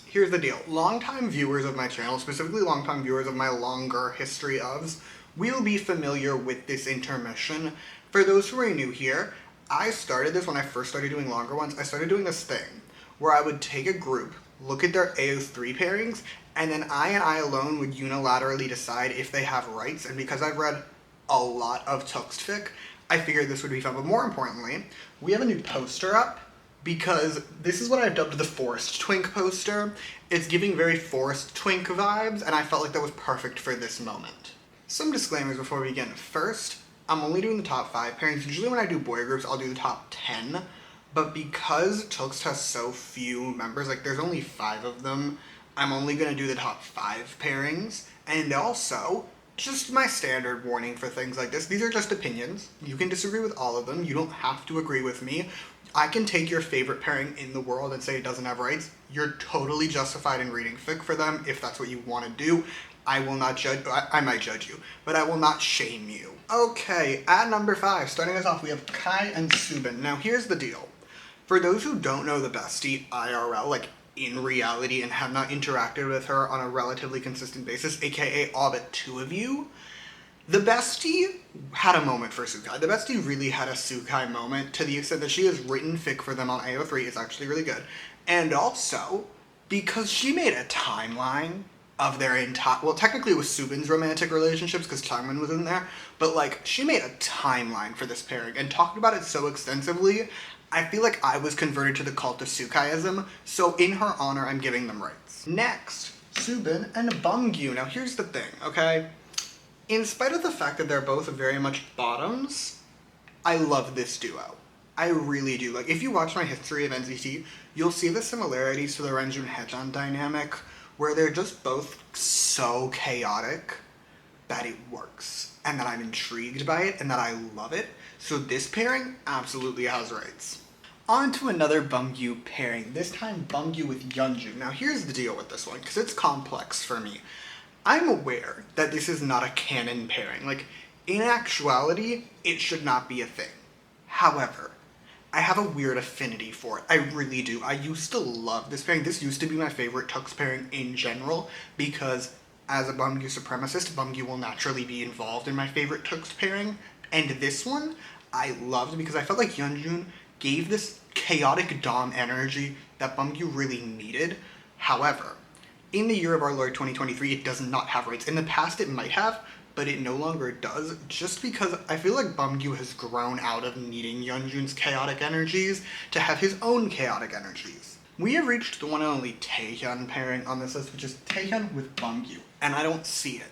here's the deal. Longtime viewers of my channel, specifically longtime viewers of my longer history ofs, will be familiar with this intermission. For those who are new here, I started this when I first started doing longer ones. I started doing this thing where I would take a group, look at their AO3 pairings, and then I and I alone would unilaterally decide if they have rights. And because I've read a lot of Tuxt fic, I figured this would be fun. But more importantly, we have a new poster up because this is what I've dubbed the Forest Twink poster. It's giving very Forest Twink vibes, and I felt like that was perfect for this moment. Some disclaimers before we begin. First, I'm only doing the top 5 pairings. Usually when I do boy groups, I'll do the top 10. But because Tuxt has so few members, like there's only 5 of them, I'm only going to do the top 5 pairings. And also, just my standard warning for things like this. These are just opinions. You can disagree with all of them. You don't have to agree with me. I can take your favorite pairing in the world and say it doesn't have rights. You're totally justified in reading fic for them if that's what you want to do. I will not judge, I might judge you, but I will not shame you. Okay, at number 5, starting us off, we have Kai and Subin. Now here's the deal. For those who don't know the bestie IRL, like in reality, and have not interacted with her on a relatively consistent basis, aka all but 2 of you, the bestie had a moment for Sukai. The bestie really had a Sukai moment to the extent that she has written fic for them on AO3. It's actually really good. And also, because she made a timeline of their entire... Well, technically it was Subin's romantic relationships because Changmin was in there. But, like, she made a timeline for this pairing and talked about it so extensively, I feel like I was converted to the cult of Sukaism. So in her honor, I'm giving them rights. Next, Subin and Bumgyu. Now here's the thing, okay? In spite of the fact that they're both very much bottoms, I love this duo. I really do. Like, if you watch my history of NCT, you'll see the similarities to the Renjun Haechan dynamic, where they're just both so chaotic that it works, and that I'm intrigued by it, and that I love it. So this pairing absolutely has rights. On to another Bumgyu pairing, this time Bumgyu with Yeonju. Now here's the deal with this one, because it's complex for me. I'm aware that this is not a canon pairing. Like, in actuality, it should not be a thing. However, I have a weird affinity for it. I really do. I used to love this pairing. This used to be my favorite Tux pairing in general, because as a Bumgyu supremacist, Bumgyu will naturally be involved in my favorite Tux pairing. And this one, I loved because I felt like Yeonjun gave this chaotic dom energy that Bumgyu really needed. However, in the year of our Lord 2023, it does not have rights. In the past, it might have, but it no longer does, just because I feel like Bumgyu has grown out of needing Yeonjun's chaotic energies to have his own chaotic energies. We have reached the one and only Taehyun pairing on this list, which is Taehyun with Bumgyu, and I don't see it.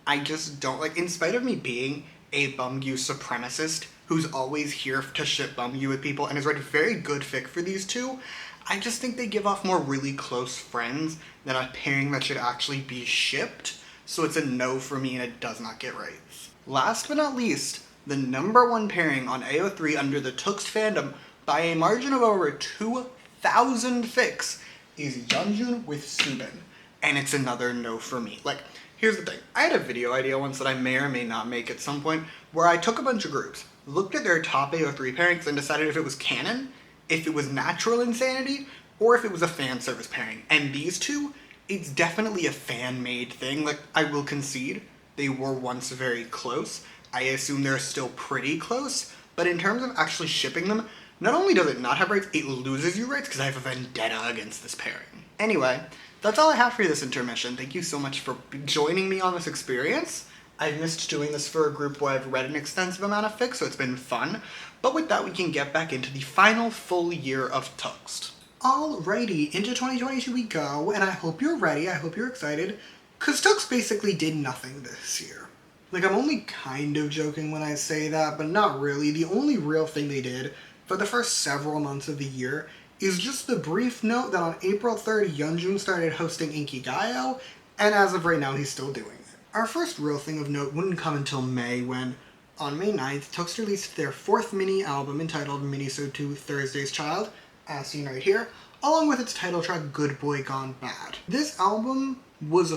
I just don't, like, in spite of me being a Bumgyu supremacist who's always here to ship Bumgyu with people and has read very good fic for these two, I just think they give off more really close friends than a pairing that should actually be shipped, so it's a no for me and it does not get rights. Last but not least, the number 1 pairing on AO3 under the Tux fandom by a margin of over 2,000 fics is Yeonjun with Subin, and it's another no for me. Like, here's the thing, I had a video idea once that I may or may not make at some point, where I took a bunch of groups, looked at their top AO3 pairings and decided if it was canon, if it was natural insanity, or if it was a fan service pairing. And these two, it's definitely a fan-made thing. Like, I will concede, they were once very close. I assume they're still pretty close, but in terms of actually shipping them, not only does it not have rights, it loses you rights because I have a vendetta against this pairing. Anyway, that's all I have for you this intermission. Thank you so much for joining me on this experience. I've missed doing this for a group where I've read an extensive amount of fic, so it's been fun. But with that, we can get back into the final full year of Tuxed. Alrighty, into 2022 we go, and I hope you're ready, I hope you're excited, because Tux basically did nothing this year. Like, I'm only kind of joking when I say that, but not really. The only real thing they did for the first several months of the year is just the brief note that on April 3rd, Yeonjun started hosting Inkigayo, and as of right now, he's still doing it. Our first real thing of note wouldn't come until May, when, on May 9th, Tux released their 4th mini-album entitled Minisode 2 Thursday's Child, as seen right here, along with its title track Good Boy Gone Bad. This album was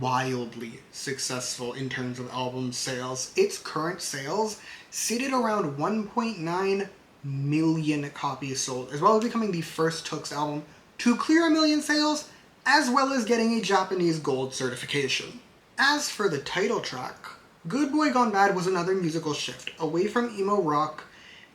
wildly successful in terms of album sales. Its current sales sit at around 1.9 million copies sold, as well as becoming the first Tux album to clear 1 million sales, as well as getting a Japanese gold certification. As for the title track, Good Boy Gone Bad was another musical shift, away from emo rock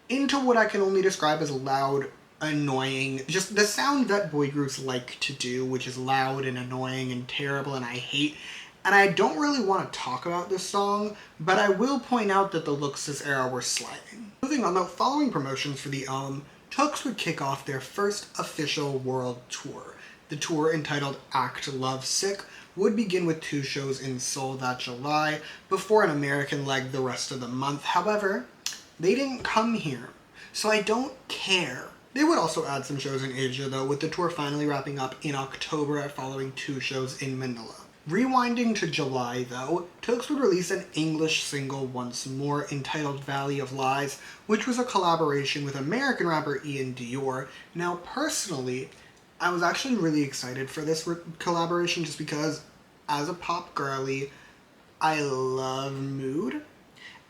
into what I can only describe as loud, annoying, just the sound that boy groups like to do, which is loud and annoying and terrible and I hate. And I don't really want to talk about this song, but I will point out that the looks this era were sliding. Moving on though, following promotions for the album, Tux would kick off their first official world tour. The tour, entitled Act Love Sick, would begin with 2 shows in Seoul that July, before an American leg the rest of the month. However, they didn't come here, so I don't care. They would also add some shows in Asia though, with the tour finally wrapping up in October following 2 shows in Manila. Rewinding to July, though, TXT would release an English single once more entitled Valley of Lies, which was a collaboration with American rapper Ian Dior. Now, personally, I was actually really excited for this collaboration just because, as a pop girly, I love mood,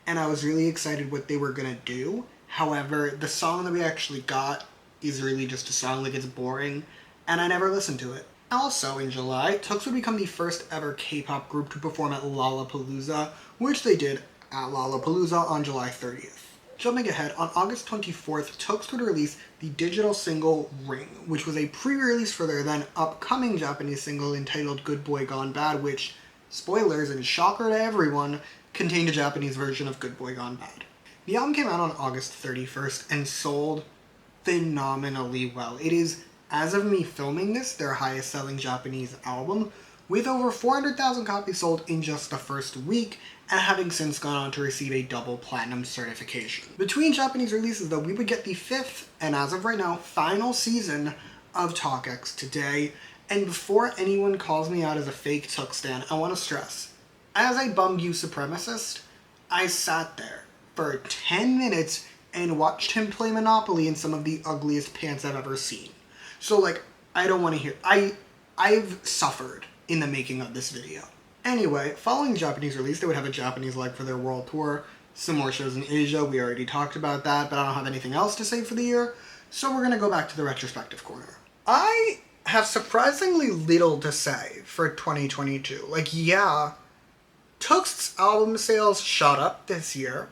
and I was really excited what they were gonna do. However, the song that we actually got is really just a song, like it's boring, and I never listened to it. Also in July, TXT would become the first ever K-pop group to perform at Lollapalooza, which they did at Lollapalooza on July 30th. Jumping ahead, on August 24th, TXT would release the digital single Ring, which was a pre-release for their then upcoming Japanese single entitled Good Boy Gone Bad, which, spoilers and shocker to everyone, contained a Japanese version of Good Boy Gone Bad. The album came out on August 31st and sold phenomenally well. It is, as of me filming this, their highest selling Japanese album, with over 400,000 copies sold in just the first week, and having since gone on to receive a double platinum certification. Between Japanese releases, though, we would get the 5th, and as of right now, final season of TalkX today. And before anyone calls me out as a fake TXT stan, I want to stress, as a Bumgu supremacist, I sat there for 10 minutes and watched him play Monopoly in some of the ugliest pants I've ever seen. So, like, I don't want to hear... I've suffered in the making of this video. Anyway, following the Japanese release, they would have a Japanese leg for their world tour, some more shows in Asia, we already talked about that, but I don't have anything else to say for the year, so we're gonna go back to the retrospective corner. I have surprisingly little to say for 2022. Like, yeah, TXT's album sales shot up this year,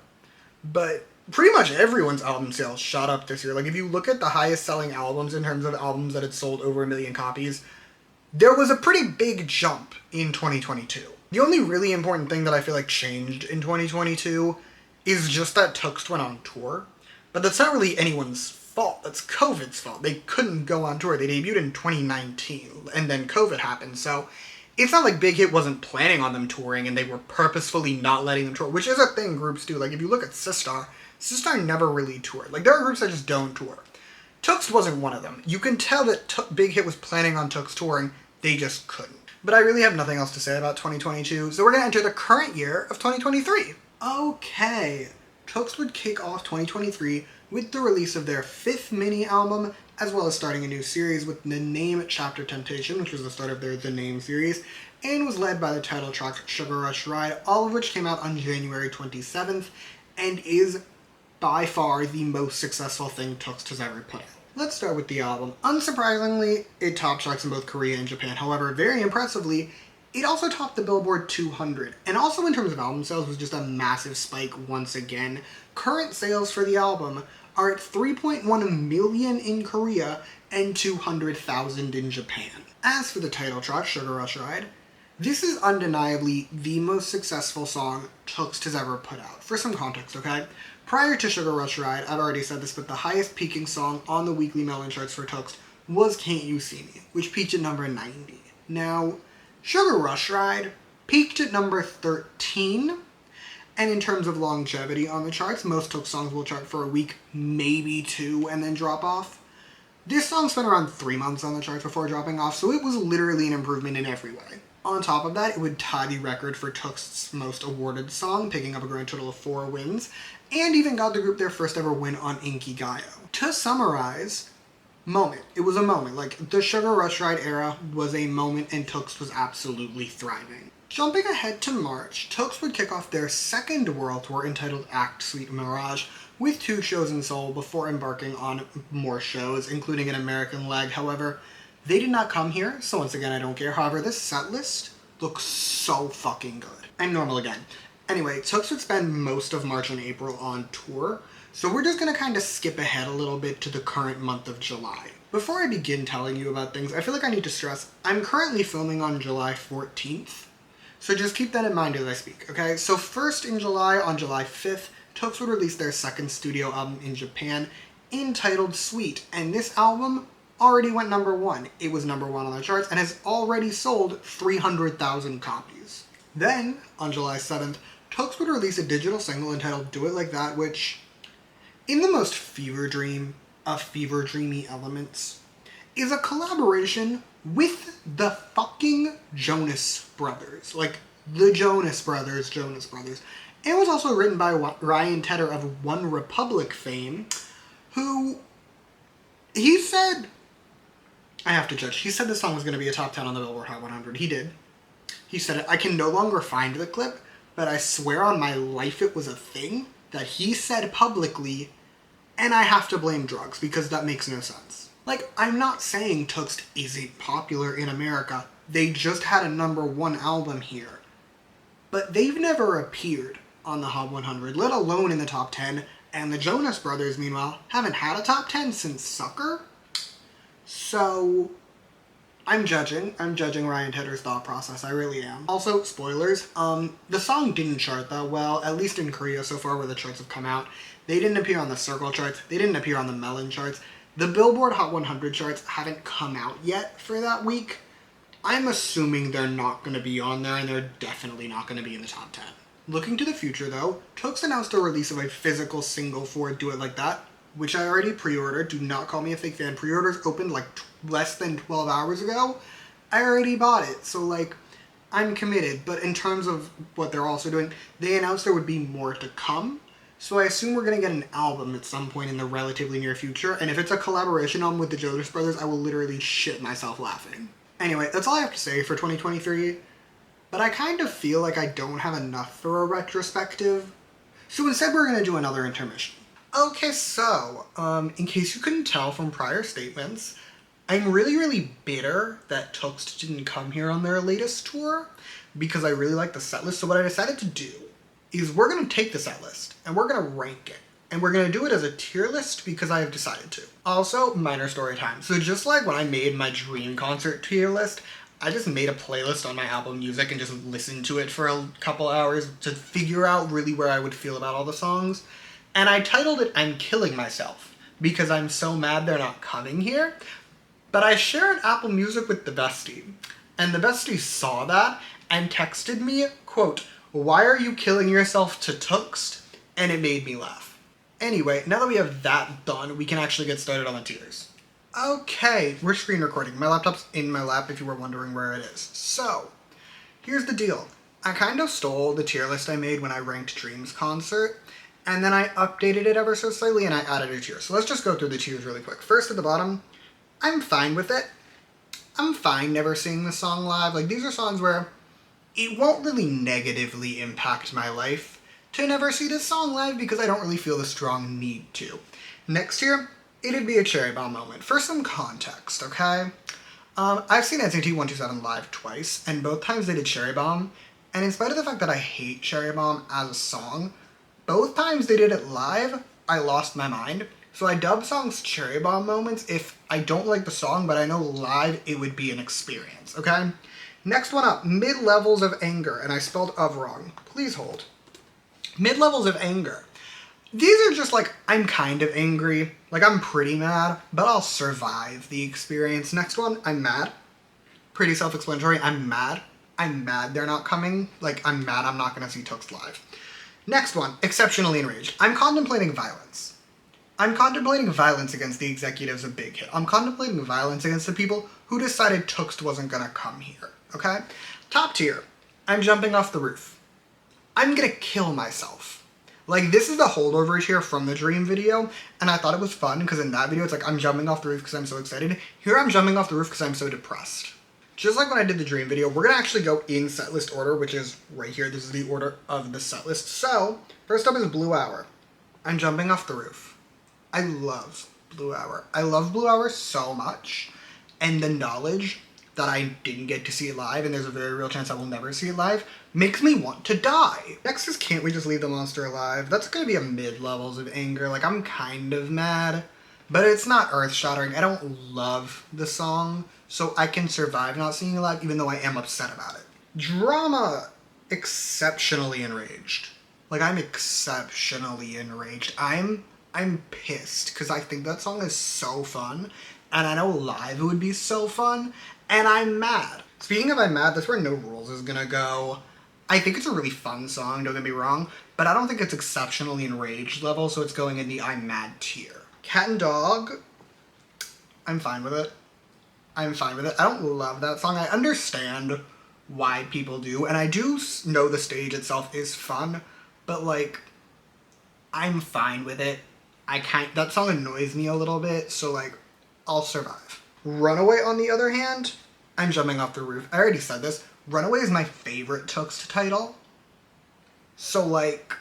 but pretty much everyone's album sales shot up this year. Like, if you look at the highest selling albums in terms of albums that had sold over 1 million copies, there was a pretty big jump in 2022. The only really important thing that I feel like changed in 2022 is just that TXT went on tour. But that's not really anyone's fault. That's COVID's fault. They couldn't go on tour. They debuted in 2019, and then COVID happened, so it's not like Big Hit wasn't planning on them touring and they were purposefully not letting them tour, which is a thing groups do. Like, if you look at Sistar never really toured. Like, there are groups that just don't tour. TXT wasn't one of them. You can tell that Big Hit was planning on TXT touring, they just couldn't. But I really have nothing else to say about 2022, so we're going to enter the current year of 2023. Okay, TXT would kick off 2023 with the release of their 5th mini-album, as well as starting a new series with the name Chapter Temptation, which was the start of their The Name series, and was led by the title track Sugar Rush Ride, all of which came out on January 27th, and is by far the most successful thing TXT has ever put out. Let's start with the album. Unsurprisingly, it topped charts in both Korea and Japan. However, very impressively, it also topped the Billboard 200. And also in terms of album sales, was just a massive spike once again. Current sales for the album are at 3.1 million in Korea and 200,000 in Japan. As for the title track, Sugar Rush Ride, this is undeniably the most successful song TXT has ever put out. For some context, okay? Prior to Sugar Rush Ride, I've already said this, but the highest peaking song on the weekly Melon charts for TXT was Can't You See Me, which peaked at number 90. Now, Sugar Rush Ride peaked at number 13, and in terms of longevity on the charts, most TXT songs will chart for a week, maybe 2, and then drop off. This song spent around 3 months on the charts before dropping off, so it was literally an improvement in every way. On top of that, it would tie the record for TXT's most awarded song, picking up a grand total of 4 wins, and even got the group their first ever win on Inkigayo. To summarize, moment. It was a moment. Like, the Sugar Rush Ride era was a moment and TXT was absolutely thriving. Jumping ahead to March, TXT would kick off their second world tour entitled Act Sweet Mirage, with 2 shows in Seoul before embarking on more shows, including an American leg. However, they did not come here, so once again, I don't care. However, this set list looks so fucking good. And normal again. Anyway, TXT would spend most of March and April on tour, so we're just gonna kind of skip ahead a little bit to the current month of July. Before I begin telling you about things, I feel like I need to stress, I'm currently filming on July 14th, so just keep that in mind as I speak, okay? So first in July, on July 5th, TXT would release their second studio album in Japan, entitled Sweet, and this album already went number 1. It was number 1 on the charts and has already sold 300,000 copies. Then, on July 7th, TXT would release a digital single entitled Do It Like That, which, in the most fever dreamy elements, is a collaboration with the fucking Jonas Brothers. Like, the Jonas Brothers. It was also written by Ryan Tedder of One Republic fame, who, he said, I have to judge, he said this song was going to be a top 10 on the Billboard Hot 100. He did. He said it. I can no longer find the clip, but I swear on my life it was a thing that he said publicly, and I have to blame drugs, because that makes no sense. Like, I'm not saying TXT isn't popular in America. They just had a #1 album here. But they've never appeared on the Hot 100, let alone in the top 10, and the Jonas Brothers, meanwhile, haven't had a top 10 since Sucker. So, I'm judging Ryan Tedder's thought process, I really am. Also, spoilers, the song didn't chart that well, at least in Korea so far where the charts have come out. They didn't appear on the Circle charts, they didn't appear on the Melon charts. The Billboard Hot 100 charts haven't come out yet for that week. I'm assuming they're not going to be on there, and they're definitely not going to be in the top 10. Looking to the future though, TXT announced a release of a physical single for Do It Like That, which I already pre-ordered. Do not call me a fake fan. Pre-orders opened like less than 12 hours ago. I already bought it, so like, I'm committed. But in terms of what they're also doing, they announced there would be more to come. So I assume we're going to get an album at some point in the relatively near future, and if it's a collaboration album with the Jonas Brothers, I will literally shit myself laughing. Anyway, that's all I have to say for 2023, but I kind of feel like I don't have enough for a retrospective, so instead we're going to do another intermission. Okay, so, in case you couldn't tell from prior statements, I'm really bitter that TXT didn't come here on their latest tour, because I really like the setlist, so what I decided to do is we're going to take the setlist, and we're going to rank it. And we're going to do it as a tier list because I have decided to. Also, minor story time. So just like when I made my dream concert tier list, I just made a playlist on my Apple Music and just listened to it for a couple hours to figure out really where I would feel about all the songs. And I titled it I'm Killing Myself because I'm so mad they're not coming here. But I shared Apple Music with the bestie. And the bestie saw that and texted me, quote, "Why are you killing yourself to TXT?" And it made me laugh. Anyway, now that we have that done, we can actually get started on the tiers. Okay, we're screen recording. My laptop's in my lap if you were wondering where it is. So, here's the deal. I kind of stole the tier list I made when I ranked Dream's concert, and then I updated it ever so slightly and I added a tier. So let's just go through the tiers really quick. First at the bottom, I'm fine with it. I'm fine never seeing the song live. Like, these are songs where it won't really negatively impact my life to never see this song live because I don't really feel the strong need to. Next year, it'd be a Cherry Bomb moment. For some context, okay? I've seen NCT 127 live twice, and both times they did Cherry Bomb, and in spite of the fact that I hate Cherry Bomb as a song, both times they did it live, I lost my mind. So I dub songs Cherry Bomb moments if I don't like the song, but I know live it would be an experience, okay? Next one up, Mid-Levels of Anger, and I spelled of wrong. Please hold. Mid-Levels of Anger. These are just like, I'm kind of angry, like I'm pretty mad, but I'll survive the experience. Next one, I'm mad. Pretty self-explanatory, I'm mad. I'm mad they're not coming. Like, I'm mad I'm not gonna see TXT live. Next one, Exceptionally Enraged. I'm contemplating violence. I'm contemplating violence against the executives of Big Hit. I'm contemplating violence against the people who decided TXT wasn't gonna come here, okay? Top tier, I'm jumping off the roof. I'm gonna kill myself. Like, this is the holdover here from the Dream video, and I thought it was fun, because in that video it's like, I'm jumping off the roof because I'm so excited. Here I'm jumping off the roof because I'm so depressed. Just like when I did the Dream video, we're gonna actually go in setlist order, which is right here. This is the order of the setlist. So, first up is Blue Hour. I'm jumping off the roof. I love Blue Hour. I love Blue Hour so much, and the knowledge that I didn't get to see it live, and there's a very real chance I will never see it live, makes me want to die. Next is Can't We Just Leave the Monster Alive. That's gonna be a Mid-Levels of Anger. Like, I'm kind of mad, but it's not earth-shattering. I don't love the song, so I can survive not seeing it live, even though I am upset about it. Drama, Exceptionally Enraged. Like, I'm exceptionally enraged. I'm pissed, because I think that song is so fun, and I know live it would be so fun, and I'm mad. Speaking of I'm mad, that's where No Rules is gonna go. I think it's a really fun song, don't get me wrong, but I don't think it's exceptionally enraged level, so it's going in the I'm mad tier. Cat and Dog, I'm fine with it. I'm fine with it. I don't love that song. I understand why people do, and I do know the stage itself is fun, but like, I'm fine with it. That song annoys me a little bit, so like, I'll survive. Runaway, on the other hand, I'm jumping off the roof. I already said this. Runaway is my favorite TXT title. So like,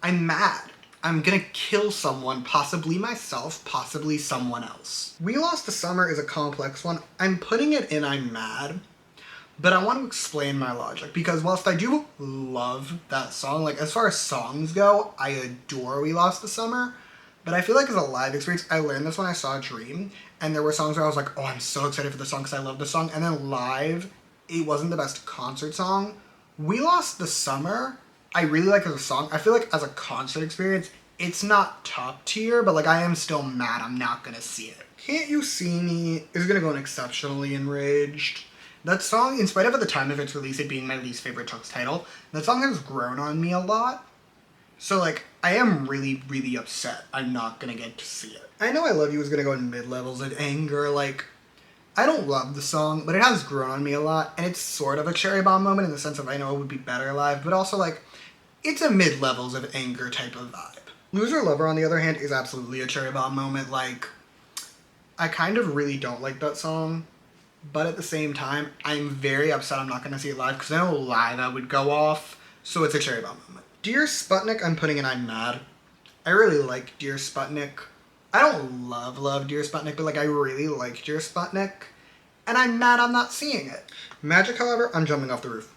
I'm mad. I'm gonna kill someone, possibly myself, possibly someone else. We Lost the Summer is a complex one. I'm putting it in I'm mad, but I want to explain my logic, because whilst I do love that song, like as far as songs go, I adore We Lost the Summer, but I feel like as a live experience, I learned this when I saw Dream, and there were songs where I was like, oh, I'm so excited for the song because I love the song, and then live, it wasn't the best concert song. We Lost the Summer, I really like as a song. I feel like as a concert experience, it's not top tier, but like I am still mad I'm not gonna see it. Can't You See Me is gonna go in exceptionally enraged. That song, in spite of at the time of its release it being my least favorite TXT title, that song has grown on me a lot. So like, I am really, really upset I'm not gonna get to see it. I Know I Love You is gonna go in mid-levels of anger. Like, I don't love the song, but it has grown on me a lot, and it's sort of a cherry bomb moment in the sense of I know it would be better live, but also like, it's a mid-levels of anger type of vibe. Loser Lover, on the other hand, is absolutely a cherry bomb moment. Like, I kind of really don't like that song, but at the same time, I'm very upset I'm not going to see it live, because I know live I would go off, so it's a cherry bomb moment. Dear Sputnik, I'm putting in I'm mad. I really like Dear Sputnik. I don't love Dear Sputnik, but like I really like Dear Sputnik, and I'm mad I'm not seeing it. Magic, however, I'm jumping off the roof.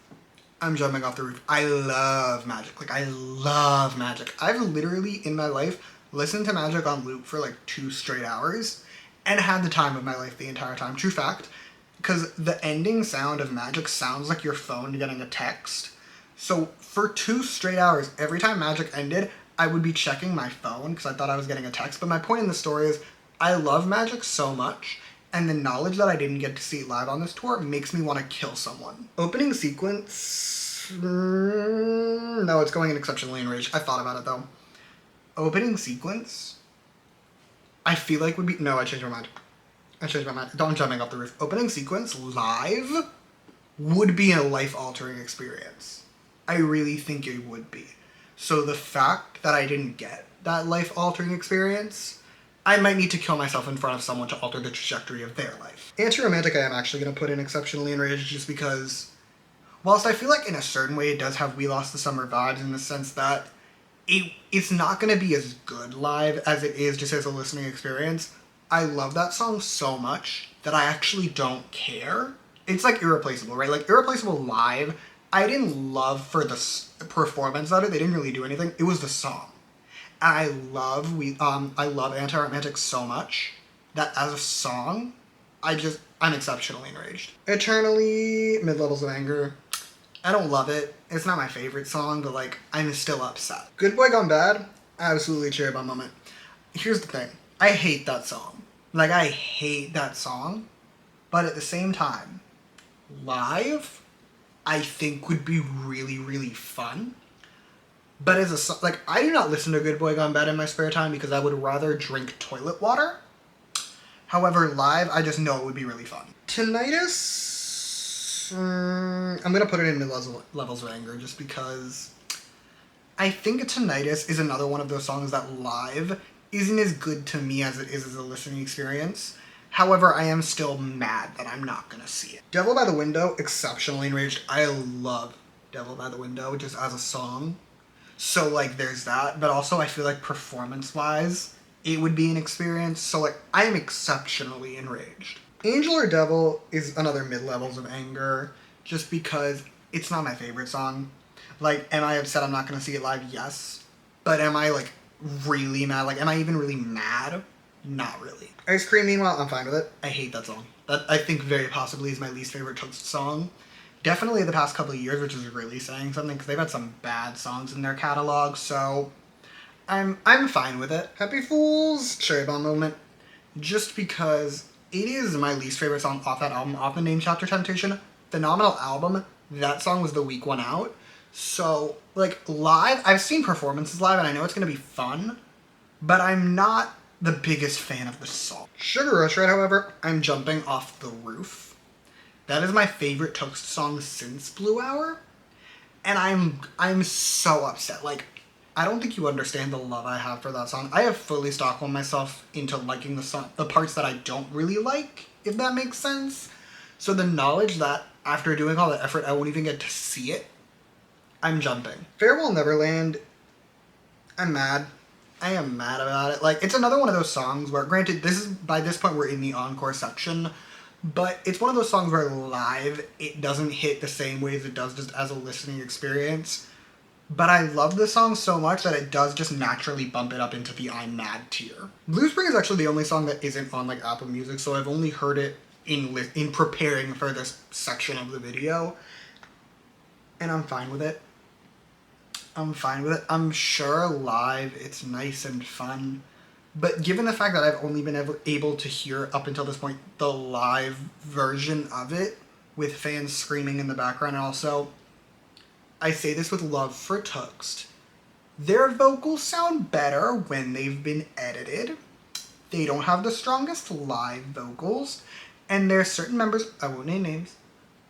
I'm jumping off the roof. I love Magic. Like, I love Magic. I've literally, in my life, listened to Magic on loop for like 2 straight hours and had the time of my life the entire time. True fact. Because the ending sound of Magic sounds like your phone getting a text. So for 2 straight hours, every time Magic ended, I would be checking my phone because I thought I was getting a text. But my point in the story is, I love Magic so much, and the knowledge that I didn't get to see it live on this tour makes me want to kill someone. Opening sequence... no, it's going in exceptionally enraged. I thought about it, though. Opening sequence... I feel like would be... No, I changed my mind. Don't jumping off the roof. Opening sequence live would be a life-altering experience. I really think it would be. So the fact that I didn't get that life-altering experience... I might need to kill myself in front of someone to alter the trajectory of their life. Anti-romantic I am actually going to put in exceptionally enraged just because, whilst I feel like in a certain way it does have We Lost the Summer vibes in the sense that it's not going to be as good live as it is just as a listening experience, I love that song so much that I actually don't care. It's like Irreplaceable, right? Like Irreplaceable live, I didn't love for the performance of it. They didn't really do anything. It was the song. I love Anti-Romantic so much that as a song, I'm exceptionally enraged. Eternally, mid-levels of anger. I don't love it. It's not my favorite song, but like, I'm still upset. Good Boy Gone Bad, absolutely cherry bomb moment. Here's the thing. I hate that song. Like, I hate that song, but at the same time, live, I think would be really, really fun. But as a song, like, I do not listen to Good Boy Gone Bad in my spare time because I would rather drink toilet water. However, live, I just know it would be really fun. Tinnitus, I'm going to put it in mid-levels of anger just because I think Tinnitus is another one of those songs that live isn't as good to me as it is as a listening experience. However, I am still mad that I'm not going to see it. Devil by the Window, exceptionally enraged. I love Devil by the Window just as a song. So, like, there's that, but also I feel like performance-wise, it would be an experience, so, like, I am exceptionally enraged. Angel or Devil is another mid-levels of anger, just because it's not my favorite song. Like, am I upset I'm not going to see it live? Yes. But am I, like, really mad? Like, am I even really mad? Not really. Ice Cream, meanwhile, I'm fine with it. I hate that song. That, I think, very possibly is my least favorite TXT song. Definitely the past couple of years, which is really saying something, because they've had some bad songs in their catalog, so I'm fine with it. Happy Fools, cherry bomb moment, just because it is my least favorite song off that album, off the Name Chapter Temptation. Phenomenal album. That song was the weak one out. So, like, live, I've seen performances live, and I know it's going to be fun, but I'm not the biggest fan of the song. Sugar Rush Red, however, I'm Jumping Off the Roof. That is my favorite Toast song since Blue Hour. And I'm so upset. Like, I don't think you understand the love I have for that song. I have fully Stockholmed myself into liking the song, the parts that I don't really like, if that makes sense. So the knowledge that after doing all the effort, I won't even get to see it, I'm jumping. Farewell Neverland, I'm mad. I am mad about it. Like, it's another one of those songs where, granted, by this point we're in the encore section, but it's one of those songs where live, it doesn't hit the same way as it does just as a listening experience. But I love the song so much that it does just naturally bump it up into the I'm mad tier. Blue Spring is actually the only song that isn't on, like, Apple Music, so I've only heard it in preparing for this section of the video. And I'm fine with it. I'm fine with it. I'm sure live it's nice and fun. But given the fact that I've only been able to hear, up until this point, the live version of it, with fans screaming in the background, and also, I say this with love for TXT, their vocals sound better when they've been edited. They don't have the strongest live vocals, and there's certain members, I won't name names,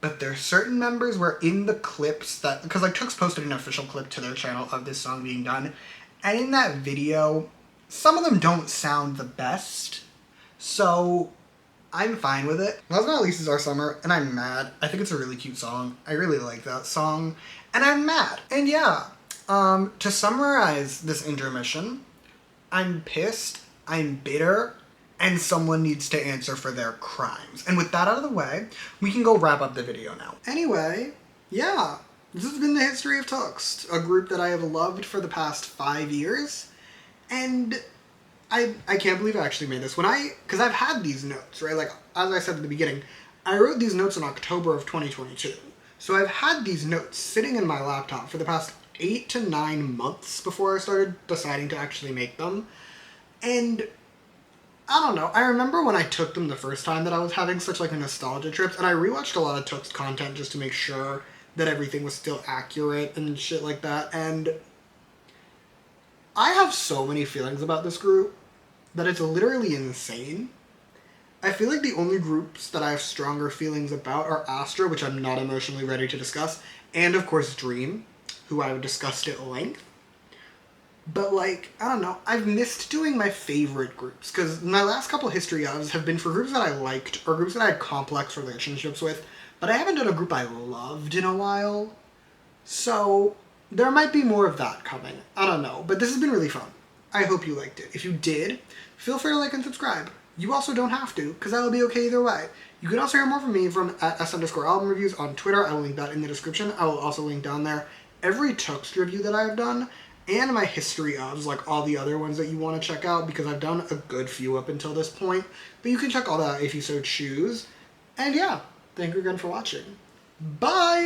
but there's certain members where in the clips that, because like TXT posted an official clip to their channel of this song being done, and in that video, some of them don't sound the best, so I'm fine with it. Last but not least is Our Summer, and I'm mad. I think it's a really cute song. I really like that song, and I'm mad. And yeah, to summarize this intermission, I'm pissed, I'm bitter, and someone needs to answer for their crimes. And with that out of the way, we can go wrap up the video now. Anyway, yeah, this has been the History of TXT, a group that I have loved for the past 5 years. And I can't believe I actually made this. Because I've had these notes, right? Like, as I said at the beginning, I wrote these notes in October of 2022. So I've had these notes sitting in my laptop for the past 8 to 9 months before I started deciding to actually make them. And I don't know, I remember when I took them the first time that I was having such like a nostalgia trip, and I rewatched a lot of TXT content just to make sure that everything was still accurate and shit like that, and I have so many feelings about this group that it's literally insane. I feel like the only groups that I have stronger feelings about are Astra, which I'm not emotionally ready to discuss, and of course Dream, who I've discussed at length. But like, I don't know, I've missed doing my favorite groups, because my last couple history ofs have been for groups that I liked, or groups that I had complex relationships with, but I haven't done a group I loved in a while. So there might be more of that coming. I don't know, but this has been really fun. I hope you liked it. If you did, feel free to like and subscribe. You also don't have to, because that'll be okay either way. You can also hear more from me from @s_album reviews on Twitter. I will link that in the description. I will also link down there every TXT review that I've done, and my history ofs, like all the other ones that you want to check out, because I've done a good few up until this point. But you can check all that out if you so choose. And yeah, thank you again for watching. Bye!